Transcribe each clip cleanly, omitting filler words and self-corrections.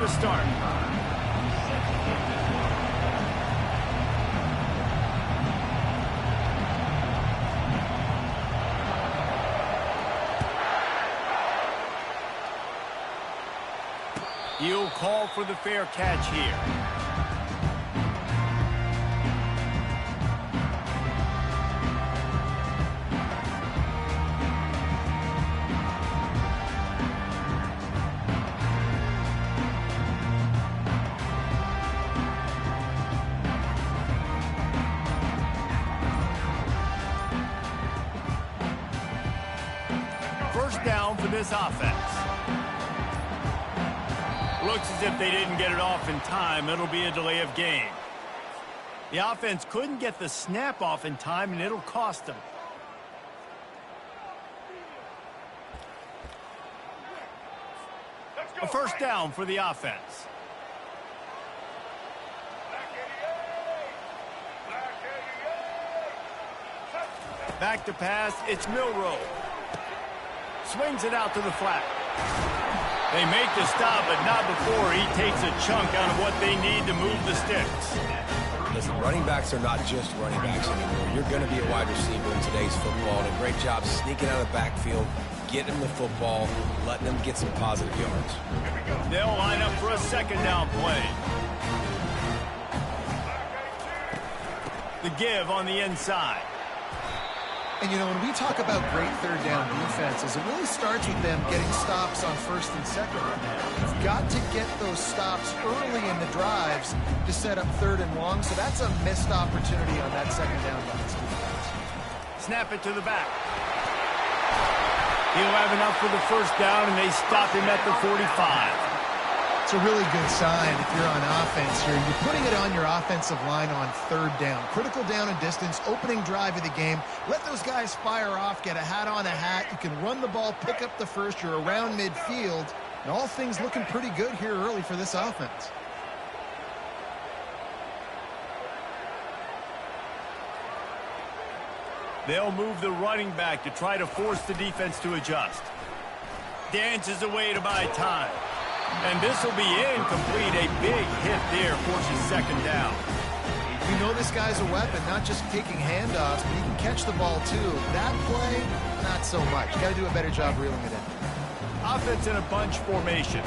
to start. He'll call for the fair catch here. First down for this offense. Looks as if they didn't get it off in time. It'll be a delay of game. The offense couldn't get the snap off in time, and it'll cost them. A first down for the offense. Back to pass. It's Milroe. Swings it out to the flat. They make the stop, but not before he takes a chunk out of what they need to move the sticks. Listen, running backs are not just running backs anymore. You're going to be a wide receiver in today's football, and a great job sneaking out of the backfield, getting them the football, letting them get some positive yards. They'll line up for a second down play. The give on the inside. And, you know, when we talk about great third down defenses, it really starts with them getting stops on first and second. You've got to get those stops early in the drives to set up third and long, so that's a missed opportunity on that second down by this defense. Snap it to the back. He'll have enough for the first down, and they stop him at the 45. It's a really good sign if you're on offense here. You're putting it on your offensive line on third down. Critical down and distance, opening drive of the game. Let those guys fire off, get a hat on a hat. You can run the ball, pick up the first. You're around midfield. And all things looking pretty good here early for this offense. They'll move the running back to try to force the defense to adjust. Dances away to buy time. And this will be incomplete. A big hit there forces second down. You know this guy's a weapon, not just taking handoffs, but he can catch the ball too. That play, not so much. You got to do a better job reeling it in. Offense in a bunch formation.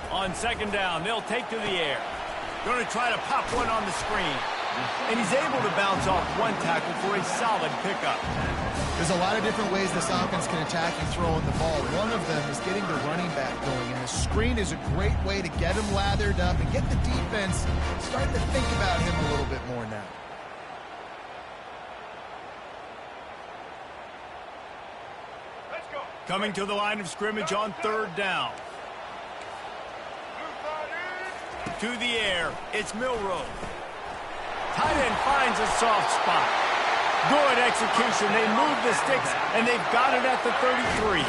On second down, they'll take to the air. Going to try to pop one on the screen. And he's able to bounce off one tackle for a solid pickup. There's a lot of different ways this offense can attack you throwing the ball. One of them is getting the running back going, and a screen is a great way to get him lathered up and get the defense starting to think about him a little bit more now. Let's go. Coming to the line of scrimmage on third down. To the air, it's Milroe. Tight end finds a soft spot. Good execution. They move the sticks, and they've got it at the 33.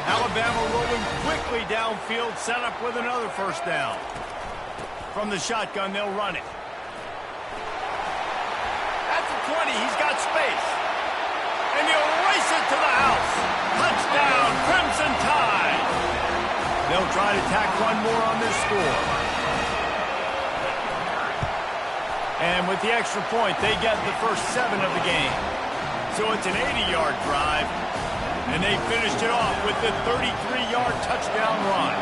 Alabama rolling quickly downfield, set up with another first down. From the shotgun, they'll run it. At the 20, he's got space. And he'll race it to the house. Touchdown, Crimson Tide. They'll try to tack one more on this score. And with the extra point, they get the first 7 of the game. So it's an 80-yard drive. And they finished it off with the 33-yard touchdown run.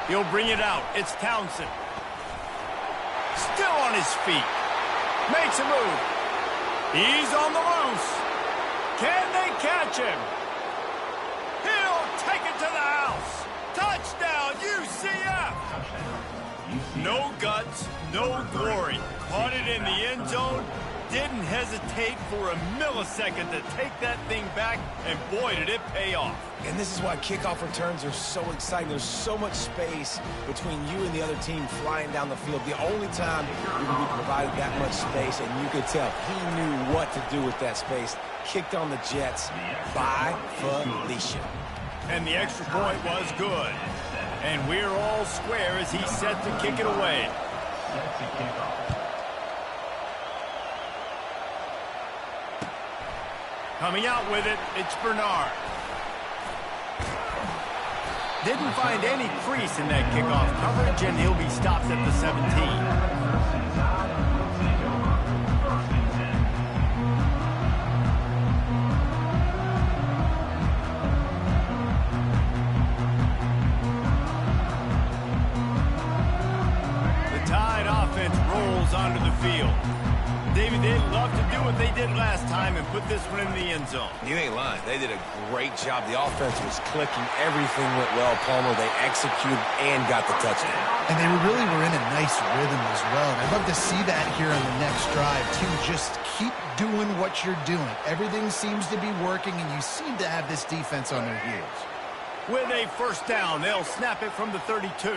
He'll bring it out. It's Townsend. Still on his feet. Makes a move. He's on the loose. Can they catch him? He'll take it to the house. Touchdown, UCF! No guts, no glory. Caught it in the end zone. Didn't hesitate for a millisecond to take that thing back, and boy, did it pay off. And this is why kickoff returns are so exciting. There's so much space between you and the other team flying down the field. The only time you're going to be provided that much space, and you could tell he knew what to do with that space. Kicked on the Jets by Felicia. And the extra point was good. And we're all square as he's set to kick it away. Coming out with it, it's Bernard. Didn't find any crease in that kickoff coverage, and he'll be stopped at the 17. Onto the field. David, they'd love to do what they did last time and put this one in the end zone. You ain't lying. They did a great job. The offense was clicking. Everything went well, Palmer. They executed and got the touchdown. And they really were in a nice rhythm as well. And I'd love to see that here on the next drive, too. Just keep doing what you're doing. Everything seems to be working, and you seem to have this defense on their heels. With a first down, they'll snap it from the 32.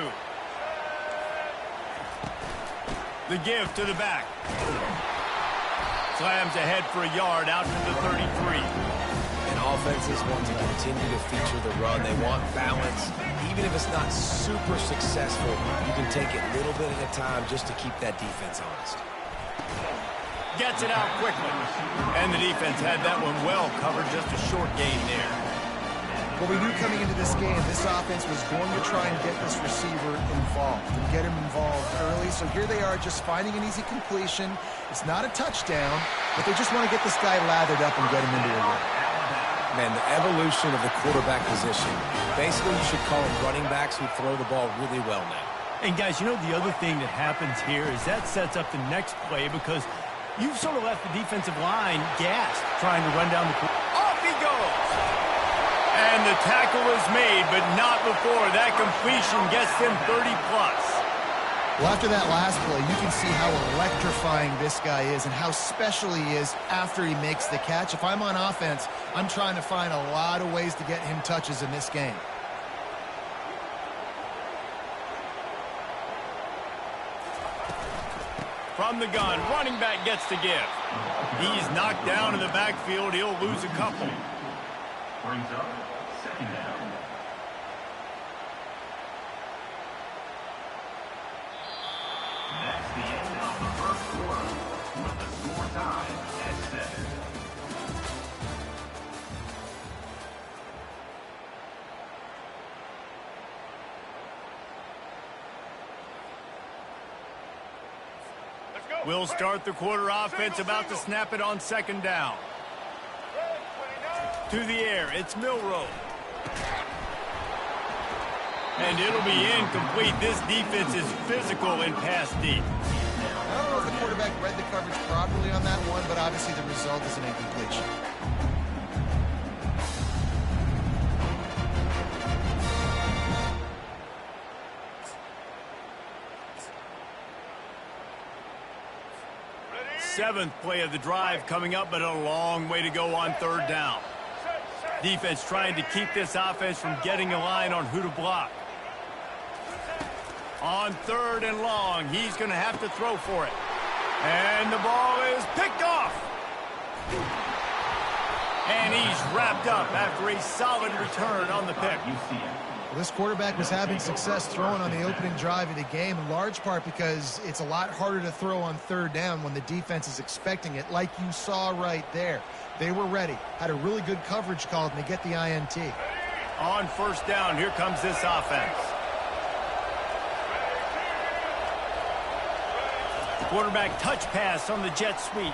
The give to the back. Slams ahead for a yard out to the 33. And offenses want to continue to feature the run. They want balance. Even if it's not super successful, you can take it little bit at a time just to keep that defense honest. Gets it out quickly. And the defense had that one well covered, just a short gain there. Well, we knew coming into this game, this offense was going to try and get this receiver involved and get him involved early. So here they are just finding an easy completion. It's not a touchdown, but they just want to get this guy lathered up and get him into a run. Man, the evolution of the quarterback position. Basically, you should call them running backs who throw the ball really well now. And guys, you know the other thing that happens here is that sets up the next play because you've sort of left the defensive line gassed trying to run down the court. Off he goes! And the tackle is made, but not before that completion gets them 30-plus. Well, after that last play, you can see how electrifying this guy is and how special he is after he makes the catch. If I'm on offense, I'm trying to find a lot of ways to get him touches in this game. From the gun, running back gets the give. He's knocked down in the backfield. He'll lose a couple. Brings up second down. That's the end of the first quarter with the score tied at 7. We'll start the quarter offense about to snap it on second down. To the air, it's Milroe. And it'll be incomplete. This defense is physical and pass deep. I don't know if the quarterback read the coverage properly on that one, but obviously the result is an incompletion. Seventh play of the drive coming up, but a long way to go on third down. Defense trying to keep this offense from getting a line on who to block. On third and long, he's going to have to throw for it. And the ball is picked off. And he's wrapped up after a solid return on the pick. Well, this quarterback was having success throwing on the opening drive of the game, in large part because it's a lot harder to throw on third down when the defense is expecting it, like you saw right there. They were ready, had a really good coverage called, and they get the INT. On first down, here comes this offense. The quarterback touch pass on the jet sweep.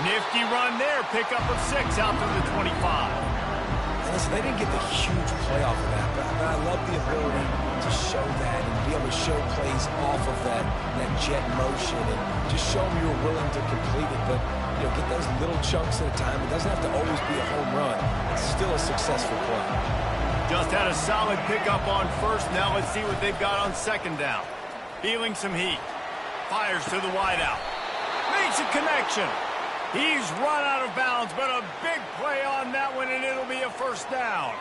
Nifty run there, pickup of 6 out to the 25. Listen, they didn't get the huge play off of that, but I love the ability to show that and be able to show plays off of that jet motion and just show them you're willing to complete it. But, you know, get those little chunks at a time. It doesn't have to always be a home run. It's still a successful play. Just had a solid pickup on first. Now let's see what they've got on second down. Feeling some heat. Fires to the wideout. Makes a connection. He's run out of bounds, but a big play on that one, and it'll be a first down.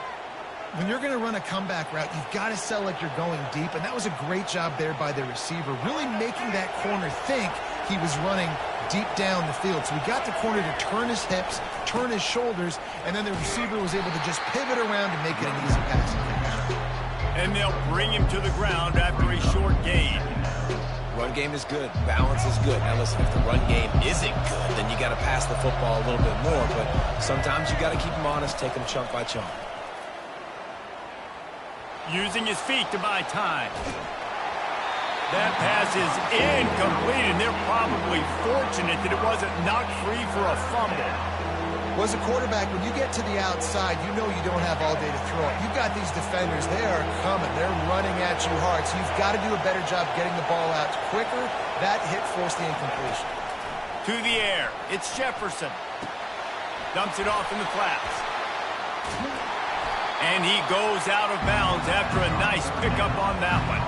When you're going to run a comeback route, you've got to sell like you're going deep, and that was a great job there by the receiver, really making that corner think he was running deep down the field. So he got the corner to turn his hips, turn his shoulders, and then the receiver was able to just pivot around and make it an easy pass. And they'll bring him to the ground after a short gain. Run game is good. Balance is good. Now listen, if the run game isn't good, then you got to pass the football a little bit more. But sometimes you got to keep them honest, take them chunk by chunk. Using his feet to buy time. That pass is incomplete, and they're probably fortunate that it wasn't knocked free for a fumble. Well, as a quarterback, when you get to the outside, you know you don't have all day to throw it. You've got these defenders. They are coming. They're running at you hard, so you've got to do a better job getting the ball out quicker. That hit forced the incompletion. To the air. It's Jefferson. Dumps it off in the flats. And he goes out of bounds after a nice pickup on that one.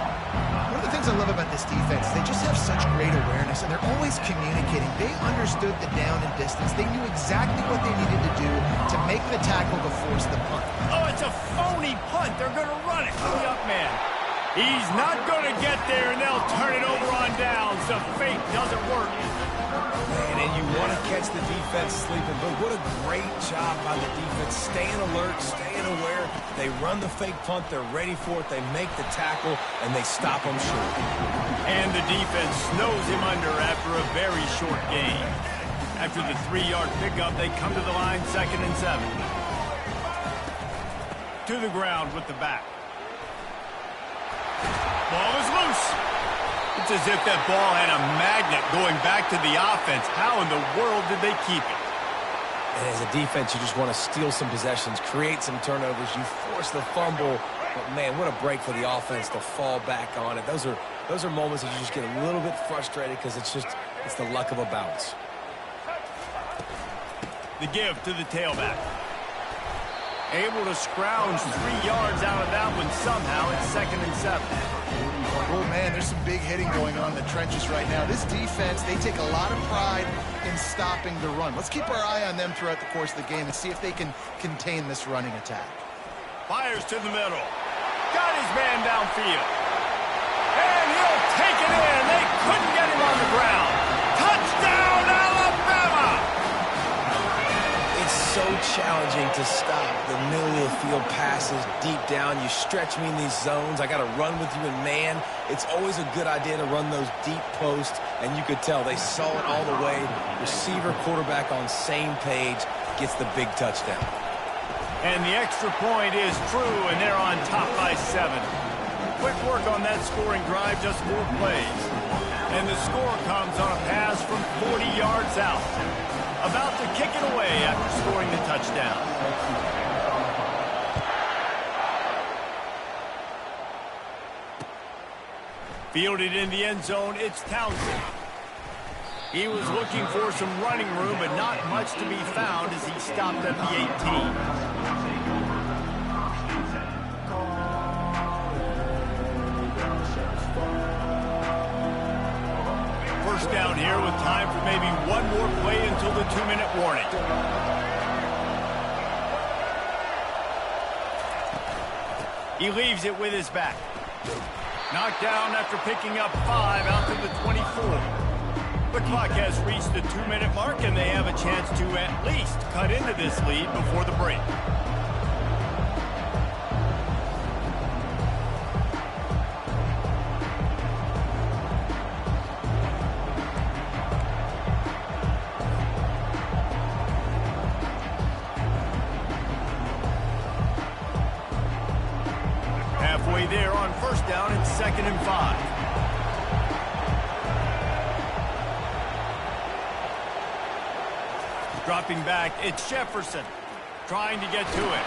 One of the things I love about this defense, they just have such great awareness, and they're always communicating. They understood the down and distance. They knew exactly what they needed to do to make the tackle to force the punt. Oh, it's a phony punt. They're going to run it to the up man. He's not going to get there, and they'll turn it over on downs. The fake doesn't work. Man, and you want to catch the defense sleeping, but what a great job by the defense. Staying alert, staying aware. They run the fake punt. They're ready for it. They make the tackle, and they stop them short. And the defense snows him under after a very short gain. After the 3-yard pickup, they come to the line 2nd and 7. To the ground with the back. Ball is loose. It's as if that ball had a magnet going back to the offense. How in the world did they keep it? And as a defense, you just want to steal some possessions, create some turnovers. You force the fumble. But, man, what a break for the offense to fall back on it. Those are moments that you just get a little bit frustrated because it's the luck of a bounce. The give to the tailback. Able to scrounge 3 yards out of that one somehow. It's 2nd and 7. Oh, man, there's some big hitting going on in the trenches right now. This defense, they take a lot of pride in stopping the run. Let's keep our eye on them throughout the course of the game and see if they can contain this running attack. Fires to the middle. Got his man downfield. And he'll take it in. They couldn't get him on the ground. Touchdown, Alabama! It's so challenging to stop the middle of the field passes deep down. You stretch me in these zones. I got to run with you in man. It's always a good idea to run those deep posts, and you could tell they saw it all the way. Receiver, quarterback on same page, gets the big touchdown. And the extra point is true, and they're on top by 7. Quick work on that scoring drive, just 4 plays. And the score comes on a pass from 40 yards out. About to kick it away after scoring the touchdown. Fielded in the end zone, it's Townsend. He was looking for some running room, but not much to be found as he stopped at the 18. First down here with time for maybe one more play until the 2-minute warning. He leaves it with his back. Knocked down after picking up 5 out to the 24. The clock has reached the 2-minute mark, and they have a chance to at least cut into this lead before the break. Halfway there on first down, it's 2nd and 5. Dropping back, it's Jefferson trying to get to it.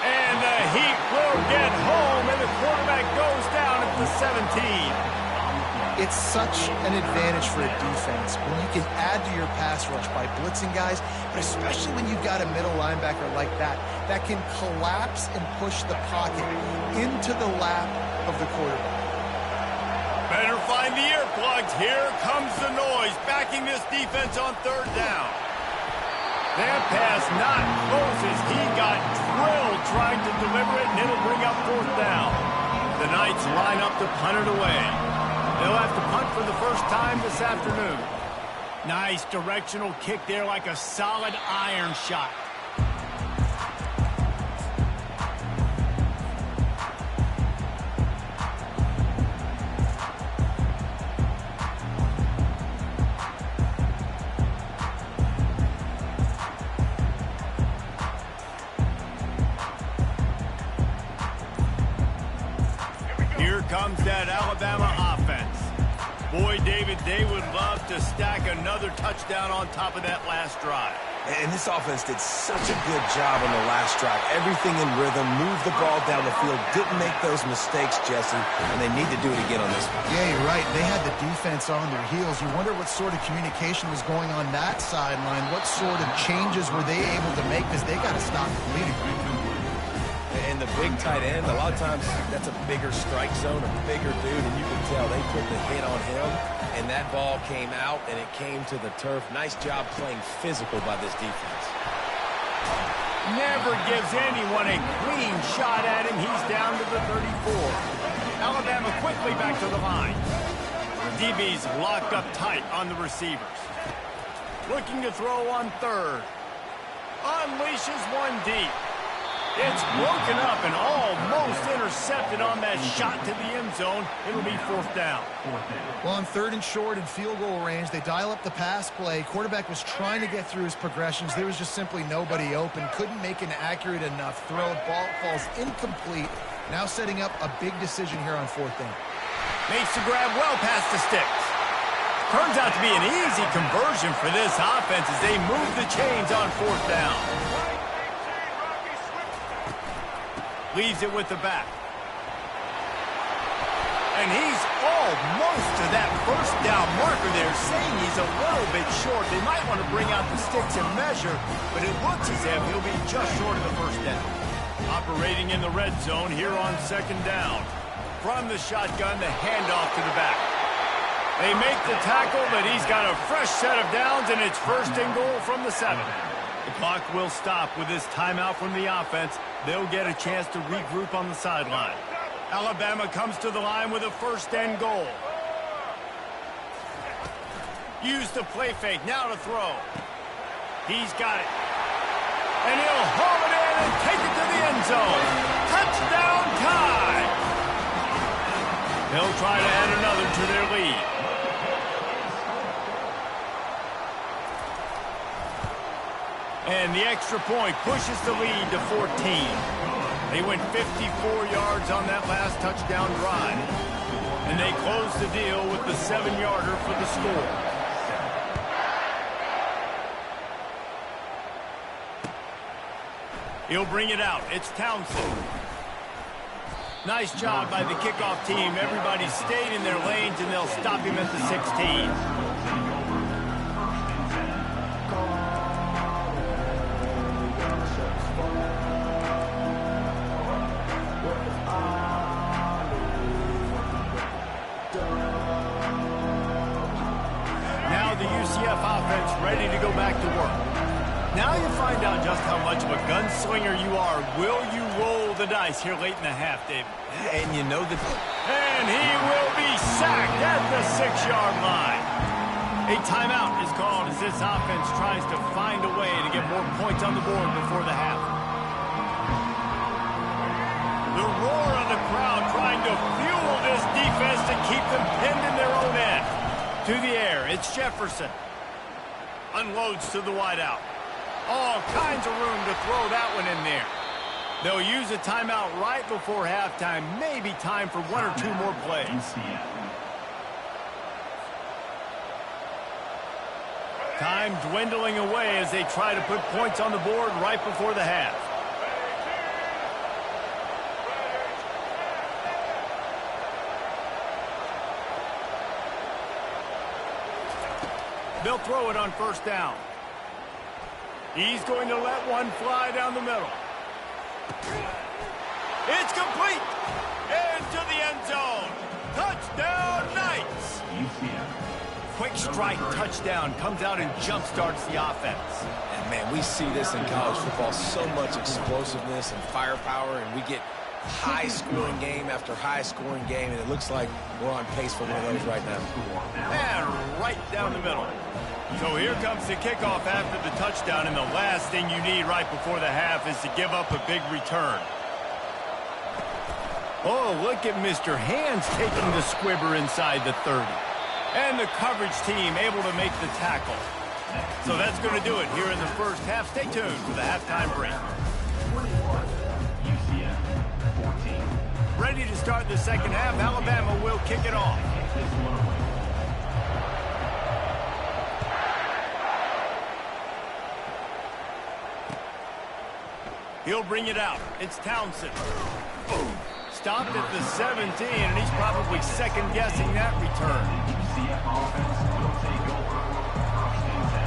And the heat will get home, and the quarterback goes down at the 17. It's such an advantage for a defense when you can add to your pass rush by blitzing guys, but especially when you've got a middle linebacker like that can collapse and push the pocket into the lap of the quarterback. Better find the earplugs. Here comes the noise, backing this defense on 3rd down. That pass not close as he got drilled trying to deliver it, and it'll bring up 4th down. The Knights line up to punt it away. They'll have to punt for the first time this afternoon. Nice directional kick there, like a solid iron shot. that Alabama offense. Boy, David, they would love to stack another touchdown on top of that last drive. And this offense did such a good job on the last drive. Everything in rhythm, moved the ball down the field, didn't make those mistakes, Jesse, and they need to do it again on this one. Yeah, you're right. They had the defense on their heels. You wonder what sort of communication was going on that sideline. What sort of changes were they able to make, because they got to stop the bleeding. And the big tight end, a lot of times that's a bigger strike zone, a bigger dude, and you can tell they put the hit on him, and that ball came out, and it came to the turf. Nice job playing physical by this defense. Never gives anyone a clean shot at him. He's down to the 34. Alabama quickly back to the line. DB's locked up tight on the receivers. Looking to throw on third. Unleashes one deep. It's broken up and almost intercepted on that shot to the end zone. It'll be fourth down. Well, on third and short in field goal range, they dial up the pass play. Quarterback was trying to get through his progressions. There was just simply nobody open. Couldn't make an accurate enough throw. Ball falls incomplete. Now setting up a big decision here on fourth down. Makes the grab well past the sticks. Turns out to be an easy conversion for this offense as they move the chains on fourth down. Leaves it with the back. And he's almost to that first down marker there, saying he's a little bit short. They might want to bring out the sticks and measure, but it looks as if he'll be just short of the first down. Operating in the red zone here on second down. From the shotgun, the handoff to the back. They make the tackle, but he's got a fresh set of downs, and it's first and goal from the 7. The clock will stop with this timeout from the offense. They'll get a chance to regroup on the sideline. Alabama comes to the line with a first and goal. Use the play fake, now to throw. He's got it. And he'll haul it in and take it to the end zone. Touchdown tie! They'll try to add another to their lead. And the extra point pushes the lead to 14. They went 54 yards on that last touchdown drive. And they close the deal with the 7-yarder for the score. He'll bring it out. It's Townsend. Nice job by the kickoff team. Everybody stayed in their lanes, and they'll stop him at the 16. Offense ready to go back to work. Now you find out just how much of a gunslinger you are. Will you roll the dice here late in the half, David? And you know that... And he will be sacked at the 6-yard line. A timeout is called as this offense tries to find a way to get more points on the board before the half. The roar of the crowd trying to fuel this defense to keep them pinned in their own end. To the air, it's Jefferson. Unloads to the wideout. All kinds of room to throw that one in there. They'll use a timeout right before halftime. Maybe time for one or two more plays. Time dwindling away as they try to put points on the board right before the half. They'll throw it on first down. He's going to let one fly down the middle. It's complete. Into the end zone. Touchdown, Knights. Quick strike touchdown comes out and jump-starts the offense. And, man, we see this in college football. So much explosiveness and firepower, and we get high-scoring game after high-scoring game, and it looks like we're on pace for one of those right now. And right down the middle. So here comes the kickoff after the touchdown, and the last thing you need right before the half is to give up a big return. Oh, look at Mr. Hands taking the squibber inside the 30. And the coverage team able to make the tackle. So that's going to do it here in the first half. Stay tuned for the halftime break. 21, UCF 14. Ready to start the second half. Alabama will kick it off. He'll bring it out. It's Townsend. Boom. Stopped at the 17, and he's probably second-guessing that return. UCF offense will take over. First and 10.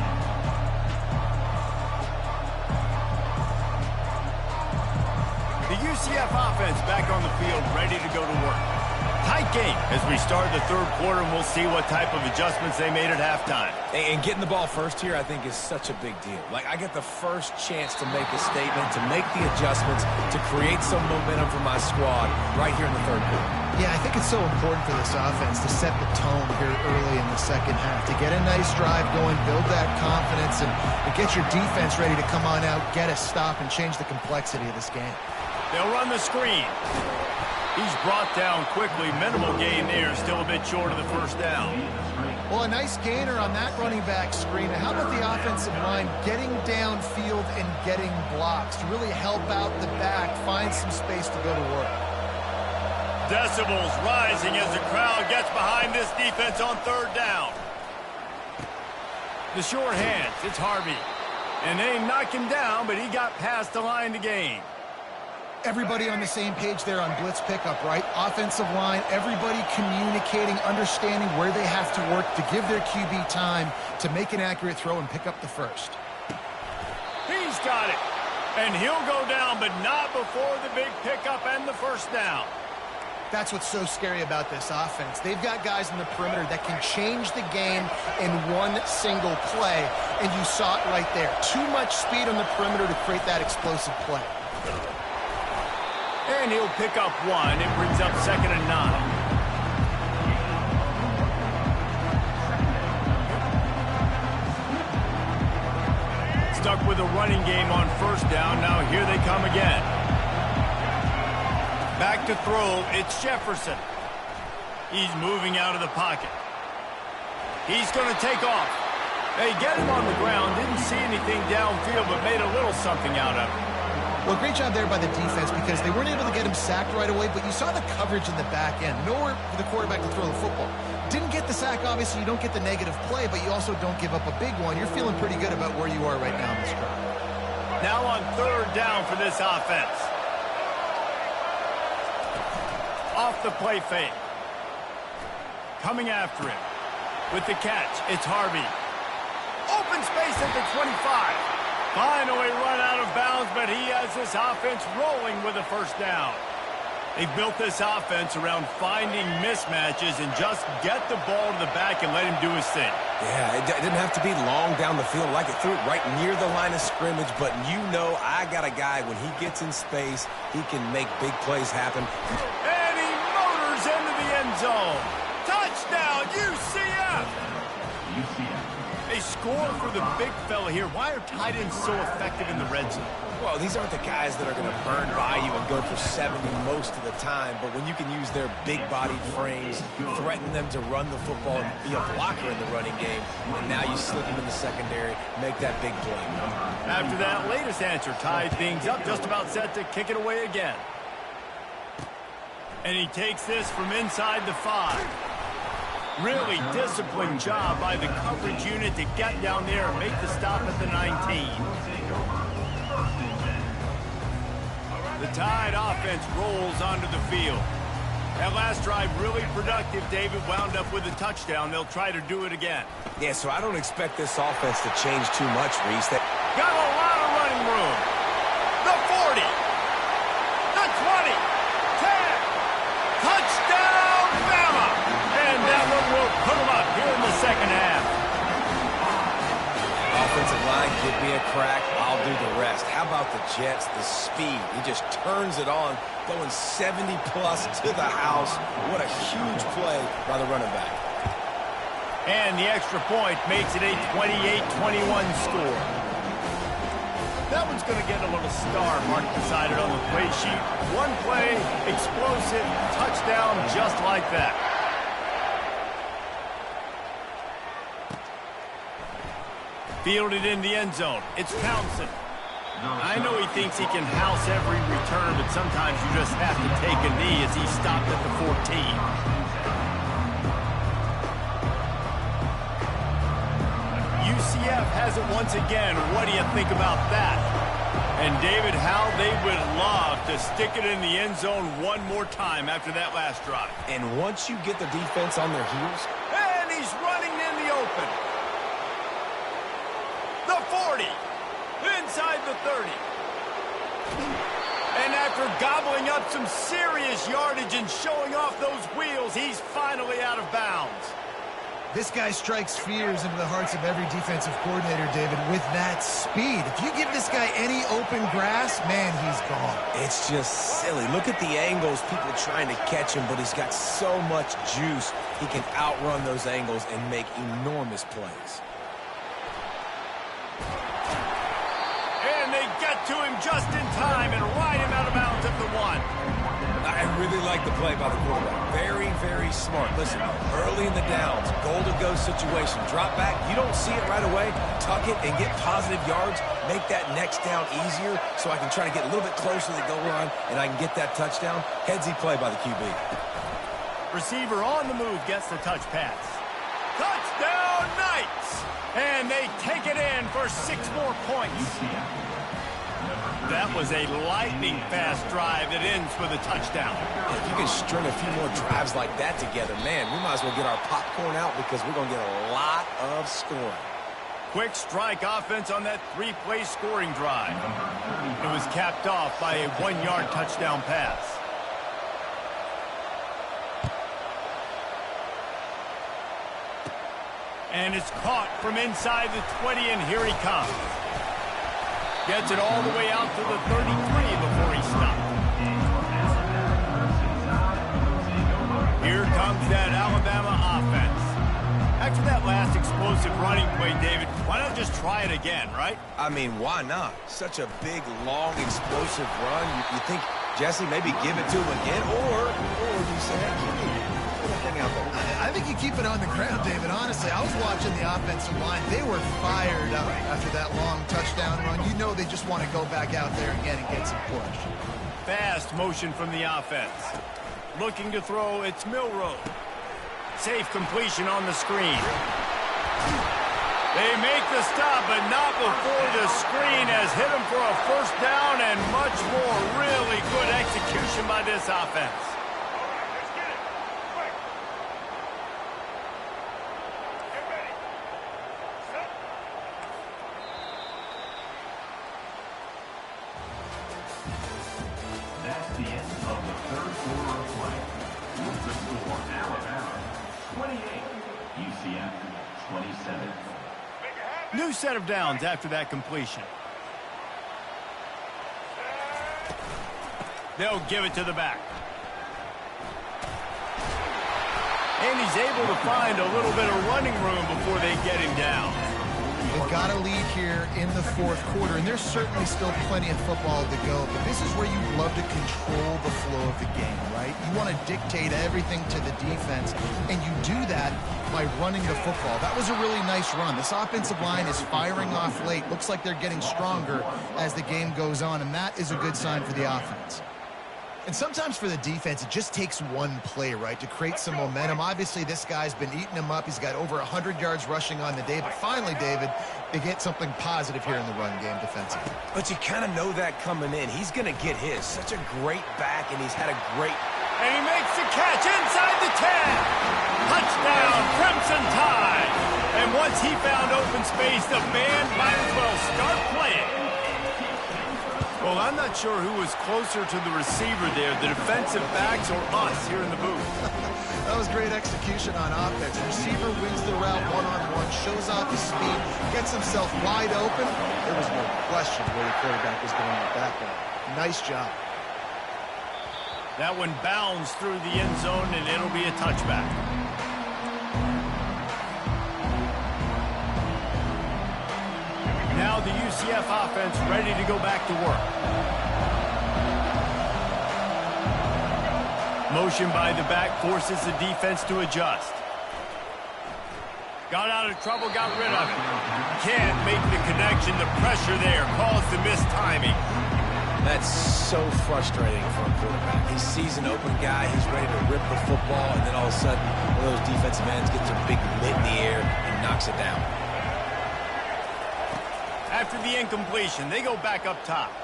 The UCF offense back on the field, ready to go to work. Tight game as we start the third quarter, and we'll see what type of adjustments they made at halftime. And getting the ball first here, I think, is such a big deal. Like, I get the first chance to make a statement, to make the adjustments, to create some momentum for my squad right here in the third quarter. Yeah, I think it's so important for this offense to set the tone here early in the second half, to get a nice drive going, build that confidence, and get your defense ready to come on out, get a stop, and change the complexity of this game. They'll run the screen. He's brought down quickly. Minimal gain there, still a bit short of the first down. Well, a nice gainer on that running back screen. How about the offensive line getting downfield and getting blocks to really help out the back, find some space to go to work? Decibels rising as the crowd gets behind this defense on third down. The short hands, it's Harvey. And they knock him down, but he got past the line to gain. Everybody on the same page there on blitz pickup, right? Offensive line, everybody communicating, understanding where they have to work to give their QB time to make an accurate throw and pick up the first. He's got it. And he'll go down, but not before the big pickup and the first down. That's what's so scary about this offense. They've got guys in the perimeter that can change the game in one single play, and you saw it right there. Too much speed on the perimeter to create that explosive play. And he'll pick up one. It brings up 2nd and 9. Stuck with a running game on first down. Now here they come again. Back to throw. It's Jefferson. He's moving out of the pocket. He's going to take off. They get him on the ground. Didn't see anything downfield, but made a little something out of it. Well, great job there by the defense because they weren't able to get him sacked right away, but you saw the coverage in the back end. Nowhere for the quarterback to throw the football. Didn't get the sack, obviously. You don't get the negative play, but you also don't give up a big one. You're feeling pretty good about where you are right now in this drive. Now on third down for this offense. Off the play fake. Coming after him. With the catch, it's Harvey. Open space at the 25. Finally run out of bounds, but he has this offense rolling with a first down. They built this offense around finding mismatches and just get the ball to the back and let him do his thing. Yeah, it didn't have to be long down the field. Like it threw it right near the line of scrimmage, but you know I got a guy, when he gets in space, he can make big plays happen. And he motors into the end zone. Touchdown, UCF! UCF. They score for the big fella here. Why are tight ends so effective in the red zone? Well, these aren't the guys that are going to burn by you and go for 70 most of the time, but when you can use their big-bodied frames, threaten them to run the football and be a blocker in the running game, and now you slip them in the secondary, make that big play. After that latest answer, tied things up, just about set to kick it away again. And he takes this from inside the 5. Really disciplined job by the coverage unit to get down there and make the stop at the 19. The Tide offense rolls onto the field. That last drive really productive. David wound up with a touchdown. They'll try to do it again. Yeah, so I don't expect this offense to change too much, Reese. Got a lot of running room. The 40. The 20. 10. Touchdown, Bama. And that one will put them up here in the second half. Offensive line, give me a crack, I'll do the rest. How about the Jets, the speed? He just turns it on, going 70-plus to the house. What a huge play by the running back. And the extra point makes it a 28-21 score. That one's going to get a little star mark beside it on the play sheet. One play, explosive, touchdown, just like that. Fielded in the end zone. It's Townsend. I know he thinks he can house every return, but sometimes you just have to take a knee as he stopped at the 14. UCF has it once again. What do you think about that? And David, how they would love to stick it in the end zone one more time after that last drive. And once you get the defense on their heels, and he's running in the open. The 40, inside the 30. And after gobbling up some serious yardage and showing off those wheels, he's finally out of bounds. This guy strikes fears into the hearts of every defensive coordinator, David, with that speed. If you give this guy any open grass, man, he's gone. it's just silly. Look at the angles, people trying to catch him, but he's got so much juice. He can outrun those angles and make enormous plays. And they get to him just in time and ride him out of bounds at the 1. I really like the play by the quarterback. Very, very smart. Listen, early in the downs, goal-to-go situation. Drop back. You don't see it right away. Tuck it and get positive yards. Make that next down easier so I can try to get a little bit closer to the goal line and I can get that touchdown. Headsy play by the QB. Receiver on the move gets the touch pass. Touchdown Knights! And they take it in for 6 more points. That was a lightning-fast drive that ends with a touchdown. If you can string a few more drives like that together, man, we might as well get our popcorn out because we're going to get a lot of scoring. Quick strike offense on that 3-play scoring drive. It was capped off by a 1-yard touchdown pass. And it's caught from inside the 20, and here he comes. Gets it all the way out to the 33 before he stopped. Here comes that Alabama offense. After that last explosive running play, David, why not just try it again, right? I mean, why not? Such a big, long, explosive run. You think, Jesse, maybe give it to him again? Or you say, hey, I think you keep it on the ground, David. Honestly, I was watching the offensive line. They were fired up after that long touchdown run. You know they just want to go back out there again and get some push. Fast motion from the offense. Looking to throw, it's Milroe. Safe completion on the screen. They make the stop, but not before the screen has hit him for a first down and much more. Really good execution by this offense. That's the end of the third quarter of play. With the score, Alabama 28, UCF 27. New set of downs after that completion. They'll give it to the back. And he's able to find a little bit of running room before they get him down. They've got a lead here in the fourth quarter, and there's certainly still plenty of football to go, but this is where you'd love to control the flow of the game, right? You want to dictate everything to the defense, and you do that by running the football. That was a really nice run. This offensive line is firing off late. Looks like they're getting stronger as the game goes on, and that is a good sign for the offense. And sometimes for the defense, it just takes one play, right, to create some momentum. Obviously, this guy's been eating him up. He's got over 100 yards rushing on the day. But finally, David, they get something positive here in the run game defensively. But you kind of know that coming in. He's going to get his. Such a great back, and he's had a great... And he makes the catch inside the 10. Touchdown, Crimson Tide. And once he found open space, the band might as well start playing. Well, I'm not sure who was closer to the receiver there, the defensive backs or us here in the booth. That was great execution on offense. Receiver wins the route one-on-one, shows off his speed, gets himself wide open. There was no question where the quarterback was going with that one. Nice job. That one bounds through the end zone, and it'll be a touchback. Now the UCF offense ready to go back to work. Motion by the back forces the defense to adjust. Got out of trouble, got rid of it. Can't make the connection. The pressure there caused the missed time. so frustrating for a quarterback. He sees an open guy, he's ready to rip the football, and then all of a sudden, one of those defensive ends gets a big mitt in the air and knocks it down. After the incompletion, they go back up top.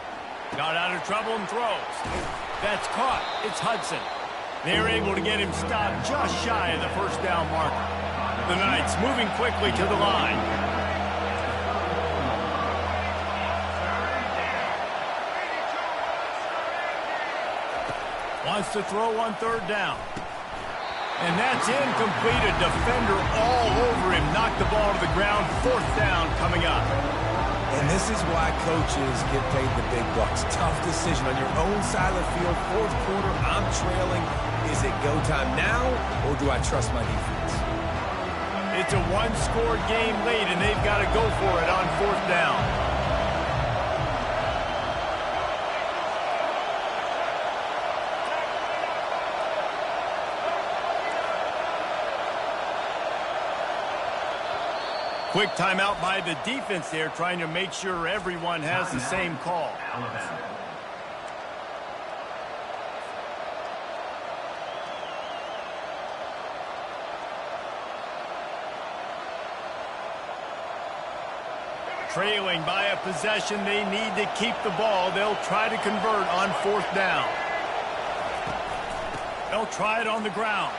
Got out of trouble and throws. That's caught. It's Hudson. They're able to get him stopped just shy of the first down marker. The Knights moving quickly to the line. Wants to throw on third down. And that's incomplete. A defender all over him. Knocked the ball to the ground. Fourth down coming up. And this is why coaches get paid the big bucks. Tough decision on your own side of the field. Fourth quarter, I'm trailing. Is it go time now, or do I trust my defense? It's a one-score game late, and they've got to go for it on fourth down. Quick timeout by the defense there, trying to make sure everyone has the same call. Alabama. Trailing by a possession, they need to keep the ball. They'll try to convert on fourth down. They'll try it on the ground.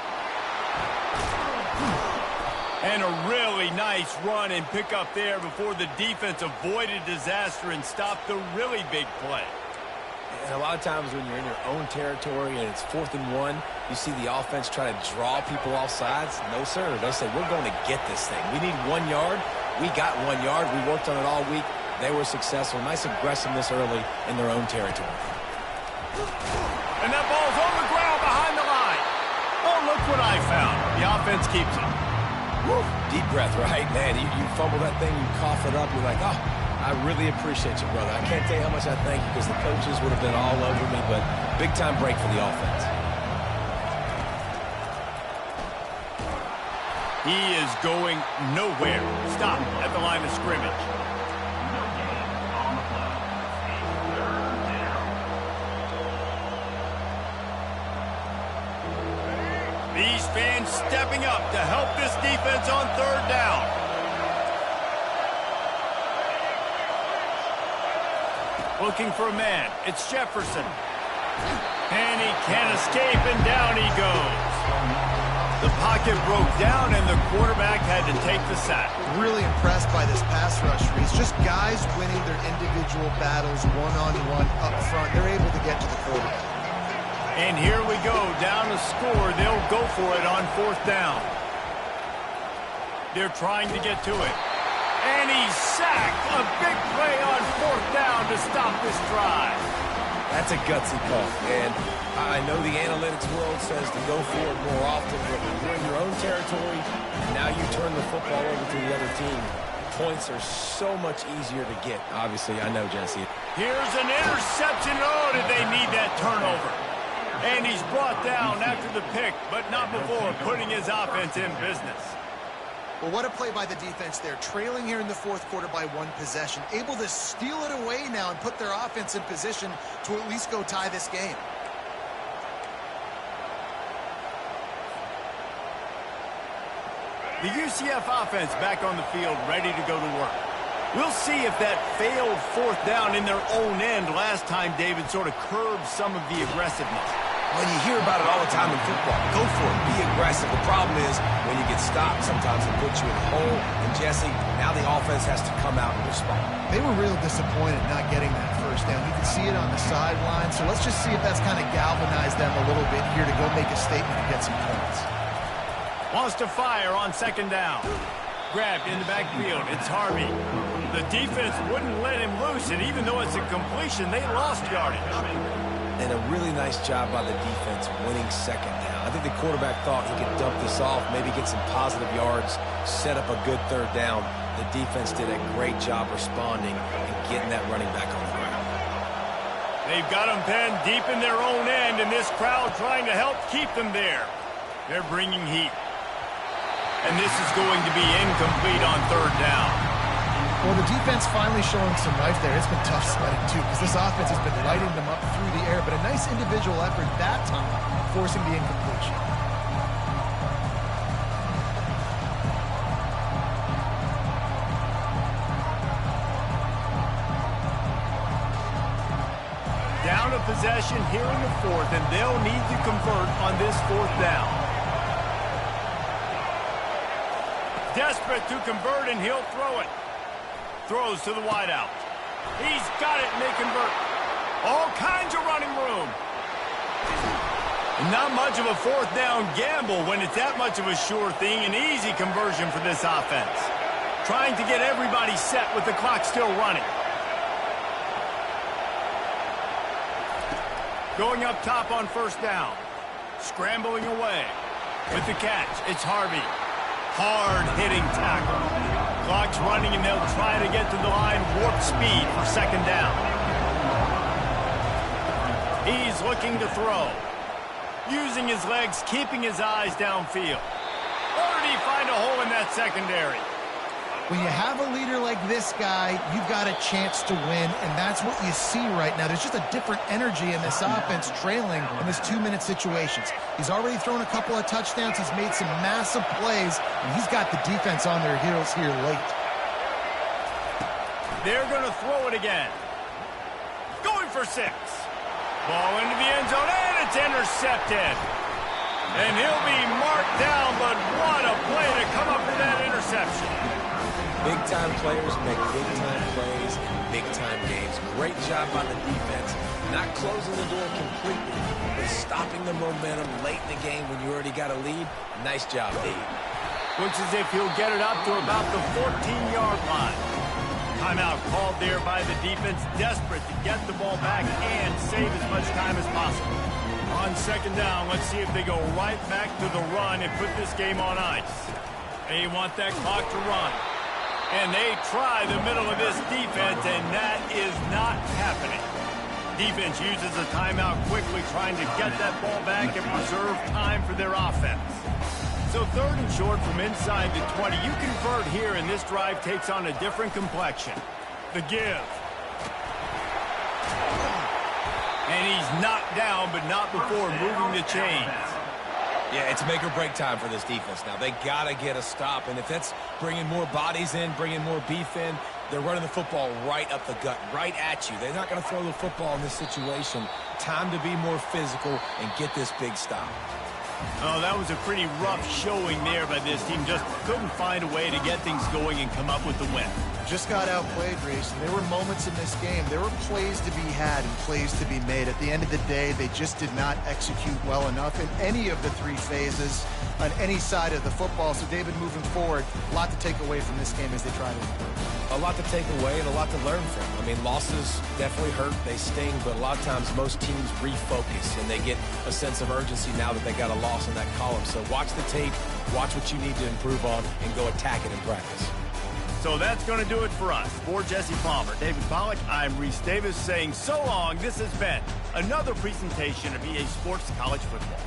And a really nice run and pick up there before the defense avoided disaster and stopped the really big play. And a lot of times when you're in your own territory and it's 4th and 1, you see the offense try to draw people off sides. No, sir. They say, we're going to get this thing. We need 1 yard. We got 1 yard. We worked on it all week. They were successful. Nice aggressiveness early in their own territory. And that ball's on the ground behind the line. Oh, look what I found. The offense keeps it. Woo. Deep breath, right? Man, you fumble that thing, you cough it up, you're like, oh, I really appreciate you, brother. I can't tell you how much I thank you because the coaches would have been all over me, but big-time break for the offense. He is going nowhere. Stop at the line of scrimmage. No gain on the play. A third down. These fans stepping up to help this defense on third down. Looking for a man. It's Jefferson. And he can't escape, and down he goes. The pocket broke down, and the quarterback had to take the sack. Really impressed by this pass rush, Reese. Just guys winning their individual battles one-on-one up front. They're able to get to the quarterback. And here we go, down a score. They'll go for it on fourth down. They're trying to get to it. And he's sacked. A big play on fourth down to stop this drive. That's a gutsy call, and I know the analytics world says to go for it more often, but when you're in your own territory, and now you turn the football over to the other team, points are so much easier to get. Obviously, I know, Jesse. Here's an interception. Oh, did they need that turnover? And he's brought down after the pick, but not before putting his offense in business. Well, what a play by the defense there. Trailing here in the fourth quarter by 1 possession. Able to steal it away now and put their offense in position to at least go tie this game. The UCF offense back on the field, ready to go to work. We'll see if that failed fourth down in their own end last time, David, sort of curbed some of the aggressiveness. Well, you hear about it all the time in football. Go for it. Be aggressive. The problem is when you get stopped, sometimes it puts you in a hole. And, Jesse, now the offense has to come out and respond. They were real disappointed not getting that first down. You can see it on the sideline. So let's just see if that's kind of galvanized them a little bit here to go make a statement and get some points. Wants to fire on second down. Grabbed in the backfield. It's Harvey. The defense wouldn't let him loose, and even though it's a completion, they lost yardage. And a really nice job by the defense winning second down. I think the quarterback thought he could dump this off, maybe get some positive yards, set up a good third down. The defense did a great job responding and getting that running back on the ground. They've got him penned deep in their own end, and this crowd trying to help keep them there. They're bringing heat. And this is going to be incomplete on third down. Well, the defense finally showing some life there. It's been tough sledding, too, because This offense has been lighting them up through the air, but a nice individual effort that time, forcing the incompletion. Down a possession here in the fourth, and they'll need to convert on this fourth down. Desperate to convert, and he'll throw it. Throws to the wideout. He's got it, and they convert. All kinds of running room. Not much of a fourth down gamble when it's that much of a sure thing. An easy conversion for this offense. Trying to get everybody set with the clock still running. Going up top on first down. Scrambling away. With the catch, it's Harvey. Hard-hitting tackle. Clock's running, and they'll try to get to the line. Warp speed for second down. He's looking to throw. Using his legs, keeping his eyes downfield. Or did he find a hole in that secondary? When you have a leader like this guy, you've got a chance to win, and that's what you see right now. There's just a different energy in this offense trailing in this 2-minute situations. He's already thrown a couple of touchdowns. He's made some massive plays, and he's got the defense on their heels here late. They're going to throw it again. Going for 6. Ball into the end zone, and it's intercepted. And he'll be marked down, but what a play to come up with that interception. Big-time players make big-time plays in big-time games. Great job on the defense. Not closing the door completely, but stopping the momentum late in the game when you already got a lead. Nice job, Dave. Looks as if he'll get it up to about the 14-yard line. Timeout called there by the defense, desperate to get the ball back and save as much time as possible. On second down, let's see if they go right back to the run and put this game on ice. They want that clock to run. And they try the middle of this defense, and that is not happening. Defense uses a timeout quickly, trying to get that ball back and preserve time for their offense. So third and short from inside the 20. You convert here, and this drive takes on a different complexion. The give. And he's knocked down, but not before moving the chains. Yeah, it's make or break time for this defense now. They got to get a stop, and if that's bringing more bodies in, bringing more beef in, they're running the football right up the gut, right at you. They're not going to throw the football in this situation. Time to be more physical and get this big stop. Oh, that was a pretty rough showing there by this team. Just couldn't find a way to get things going and come up with the win. Just got outplayed, Reese, and there were moments in this game. There were plays to be had and plays to be made. At the end of the day, they just did not execute well enough in any of the 3 phases on any side of the football. So, David, moving forward, a lot to take away from this game as they try to improve. A lot to take away and a lot to learn from. I mean, losses definitely hurt, they sting, but a lot of times most teams refocus and they get a sense of urgency now that they got a loss in that column. So watch the tape, watch what you need to improve on, and go attack it in practice. So that's going to do it for us. For Jesse Palmer, David Pollack, I'm Reese Davis saying so long. This has been another presentation of EA Sports College Football.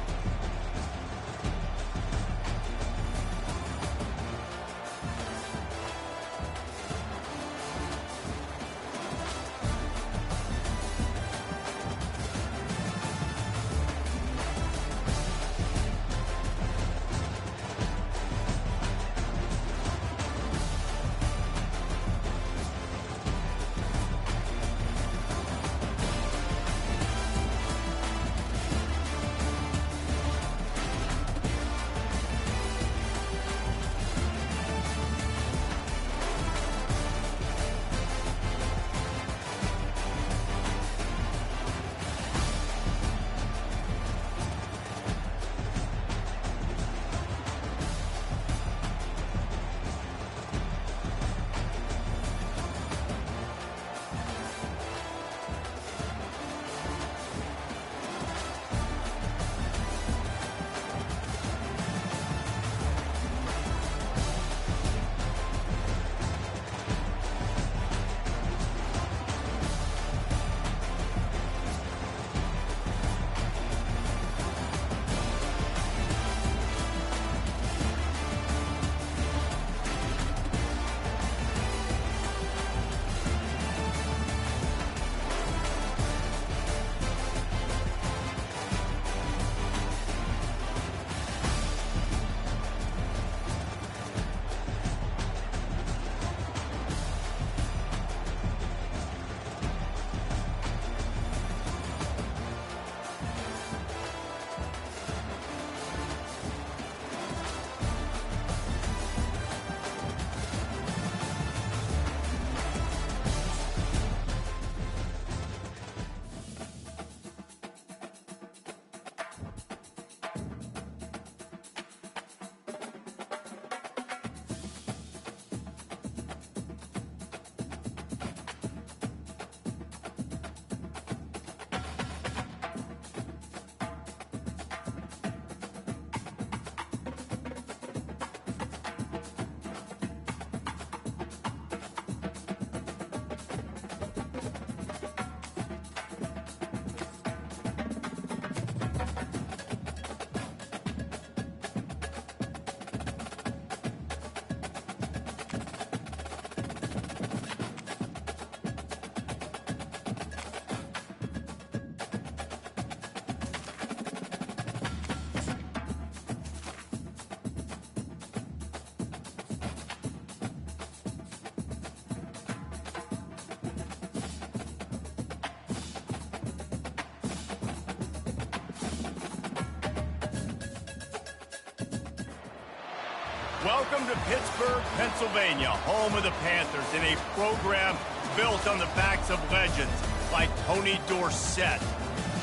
Welcome to Pittsburgh, Pennsylvania, home of the Panthers, in a program built on the backs of legends like Tony Dorsett,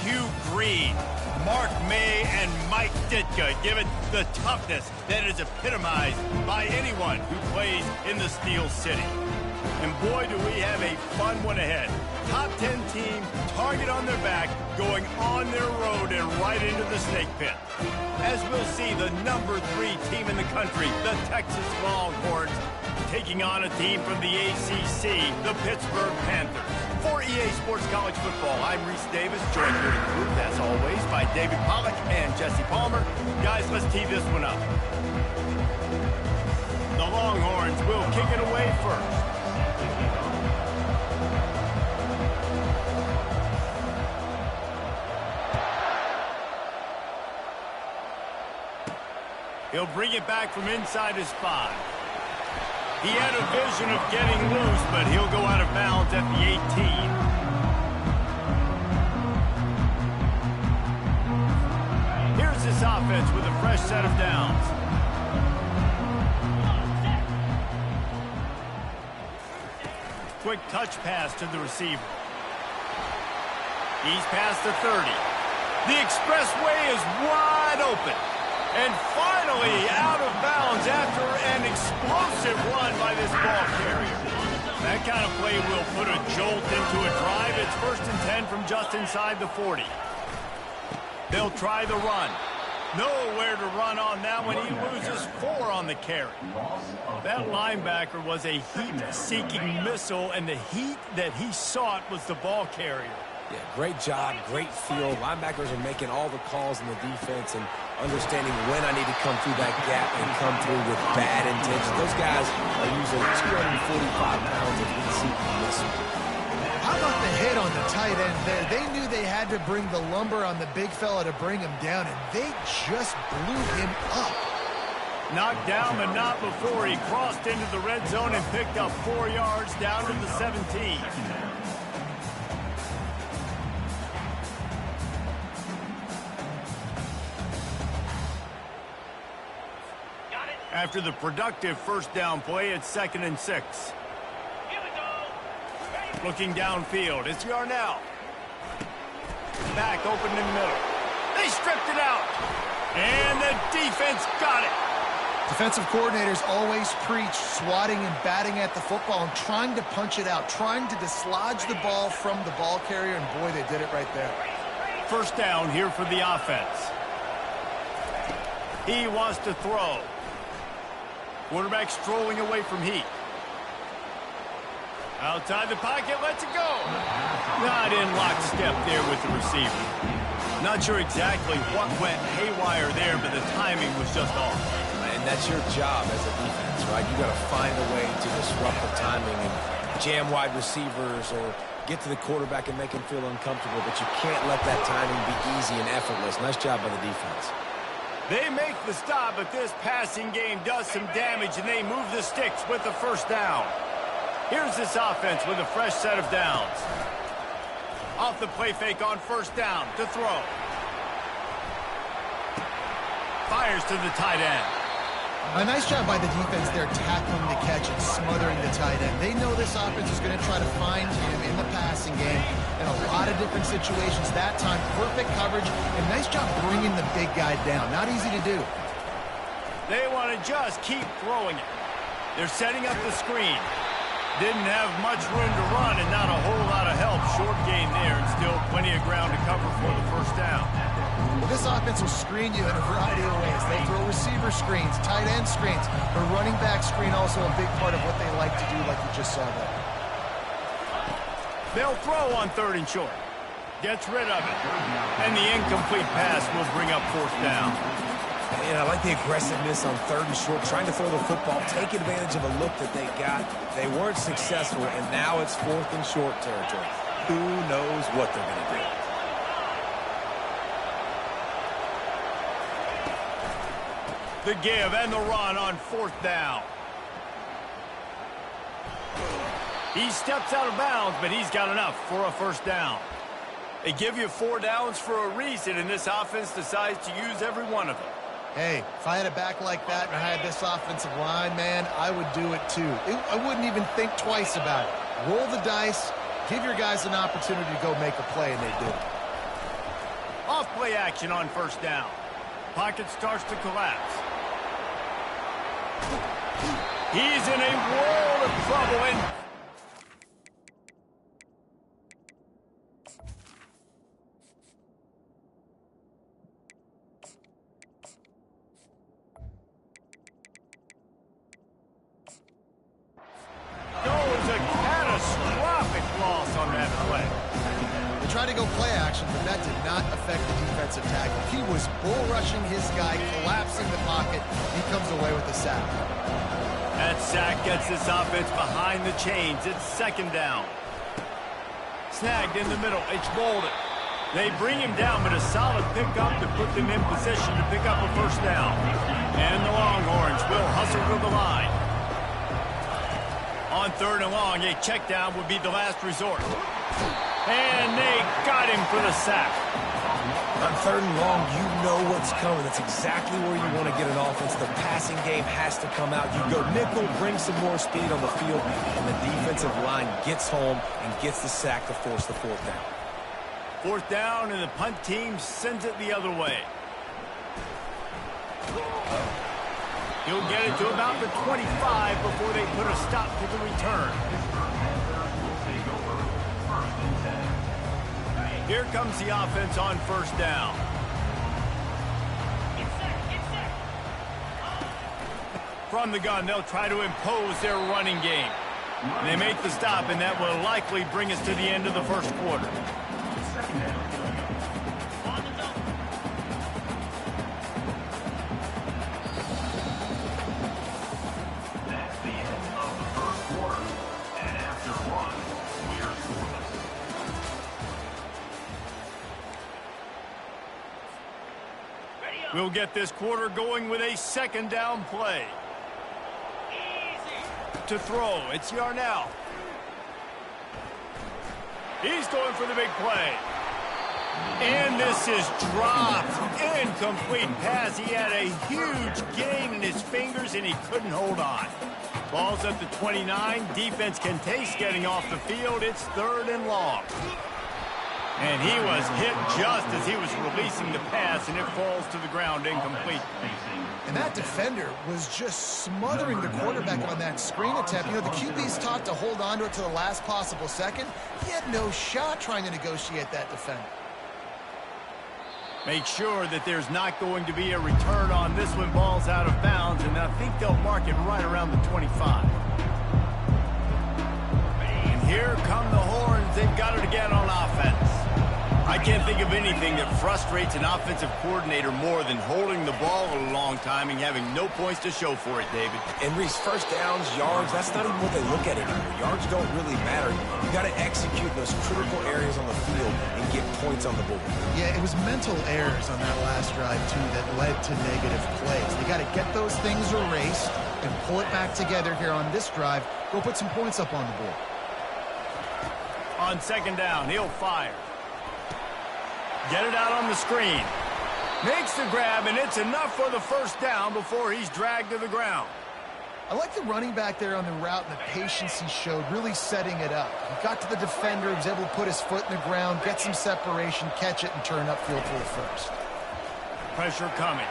Hugh Green, Mark May, and Mike Ditka, given the toughness that is epitomized by anyone who plays in the Steel City. And boy, do we have a fun one ahead. Top 10 team, target on their back, going on their road and right into the snake pit. As we'll see, the number 3 team in the country, the Texas Longhorns, taking on a team from the ACC, the Pittsburgh Panthers. For EA Sports College Football, I'm Reese Davis, joined here in the booth, as always, by David Pollack and Jesse Palmer. Guys, let's tee this one up. The Longhorns will kick it away first. He'll bring it back from inside his 5. He had a vision of getting loose, but he'll go out of bounds at the 18. Here's this offense with a fresh set of downs. Quick touch pass to the receiver. He's past the 30. The expressway is wide open. And finally out of bounds after an explosive run by this ball carrier. That kind of play will put a jolt into a drive. It's 1st and 10 from just inside the 40. They'll try the run. Nowhere to run on that one. He loses 4 on the carry. That linebacker was a heat-seeking missile, and the heat that he sought was the ball carrier. Yeah, great job, great feel. Linebackers are making all the calls in the defense and understanding when I need to come through that gap and come through with bad intentions. Those guys are using 245 pounds of heat-seeking missile. How about the hit on the tight end there? They knew they had to bring the lumber on the big fella to bring him down, and they just blew him up. Knocked down, but not before he crossed into the red zone and picked up 4 yards down to the 17. After the productive first down play, it's 2nd and 6. Looking downfield, it's Yarnell. Back open in the middle. They stripped it out. And the defense got it. Defensive coordinators always preach swatting and batting at the football and trying to punch it out, trying to dislodge the ball from the ball carrier, and boy, they did it right there. First down here for the offense. He wants to throw. Quarterback strolling away from heat. Outside the pocket, lets it go. Not in lockstep there with the receiver. Not sure exactly what went haywire there, but the timing was just off. And that's your job as a defense, right? You got to find a way to disrupt the timing and jam wide receivers or get to the quarterback and make him feel uncomfortable, but you can't let that timing be easy and effortless. Nice job by the defense. They make the stop, but this passing game does some damage, and they move the sticks with the first down. Here's this offense with a fresh set of downs. Off the play fake on first down to throw. Fires to the tight end. A nice job by the defense there, tackling the catch and smothering the tight end. They know this offense is going to try to find him in the passing game in a lot of different situations. That time, perfect coverage, and nice job bringing the big guy down. Not easy to do. They want to just keep throwing it. They're setting up the screen. Didn't have much room to run and not a whole lot of help. Short gain there and still plenty of ground to cover for the first down. Well, this offense will screen you in a variety of ways. They throw receiver screens, tight end screens. The running back screen also a big part of what they like to do, like you just saw there. They'll throw on 3rd and short. Gets rid of it. And the incomplete pass will bring up 4th down. And I like the aggressiveness on 3rd and short, trying to throw the football, take advantage of a look that they got. They weren't successful, and now it's 4th and short territory. Who knows what they're going to do? The give and the run on 4th down. He steps out of bounds, but he's got enough for a first down. They give you 4 downs for a reason, and this offense decides to use every one of them. Hey, if I had a back like that and I had this offensive line, man, I would do it too. I wouldn't even think twice about it. Roll the dice, give your guys an opportunity to go make a play, and they do. Off play action on first down. Pocket starts to collapse. He's in a world of trouble and goes a catastrophic loss on that play. They tried to go play action, but that did not affect the defensive tackle. He was bull rushing his guy, collapsing the pocket. He comes away with a sack. That sack gets this offense behind the chains. It's second down. Snagged in the middle. It's Bolden. They bring him down, but a solid pickup to put them in position to pick up a first down. And the Longhorns will hustle to the line. On third and long, a check down would be the last resort. And they got him for the sack. On third and long, you know what's coming. That's exactly where you want to get an offense. The passing game has to come out. You go nickel, bring some more speed on the field, and the defensive line gets home and gets the sack to force the fourth down. Fourth down, and the punt team sends it the other way. He'll get it to about the 25 before they put a stop to the return. Here comes the offense on first down. From the gun, they'll try to impose their running game. They make the stop, and that will likely bring us to the end of the first quarter. That's the end of the first quarter. And after one, we're scoreless. We'll get this quarter going with a second down play. To throw, it's Yarnell. He's going for the big play. And this is dropped. Incomplete pass. He had a huge gain in his fingers, and he couldn't hold on. Ball's at the 29. Defense can taste getting off the field. It's third and long. And he was hit just as he was releasing the pass, and it falls to the ground incomplete. And that defender was just smothering the quarterback on that screen attempt. You know, the QB's taught to hold on to it to the last possible second. He had no shot trying to negotiate that defender. Make sure that there's not going to be a return on this one. Ball's out of bounds, and I think they'll mark it right around the 25. And here come the Horns. They've got it again on offense. I can't think of anything that frustrates an offensive coordinator more than holding the ball a long time and having no points to show for it, David. And Reese, first downs, yards, that's not even what they look at anymore. Yards don't really matter. You got to execute those critical areas on the field and get points on the board. Yeah, it was mental errors on that last drive, too, that led to negative plays. They got to get those things erased and pull it back together here on this drive. Go put some points up on the board. On second down, he'll fire. Get it out on the screen. Makes the grab, and it's enough for the first down before he's dragged to the ground. I like the running back there on the route and the patience he showed, really setting it up. He got to the defender, he was able to put his foot in the ground, get some separation, catch it, and turn upfield for the first. Pressure coming.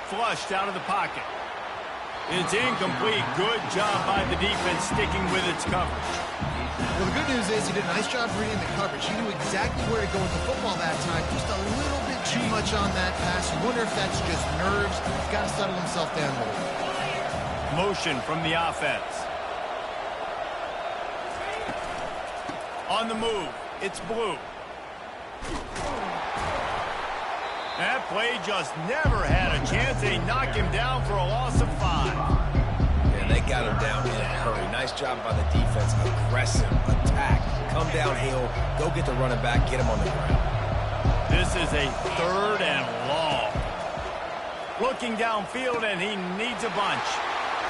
Flushed out of the pocket. It's incomplete. Good job by the defense sticking with its coverage. Well, the good news is he did a nice job reading the coverage. He knew exactly where to go with the football that time. Just a little bit too much on that pass. You wonder if that's just nerves. He's got to settle himself down a little bit. Motion from the offense. On the move, it's Blue. That play just never had a chance. They knocked him down for a loss of 5. And they got him down in a hurry. Nice job by the defense. Aggressive attack. Come downhill. Go get the running back. Get him on the ground. This is a third and long. Looking downfield, and he needs a bunch.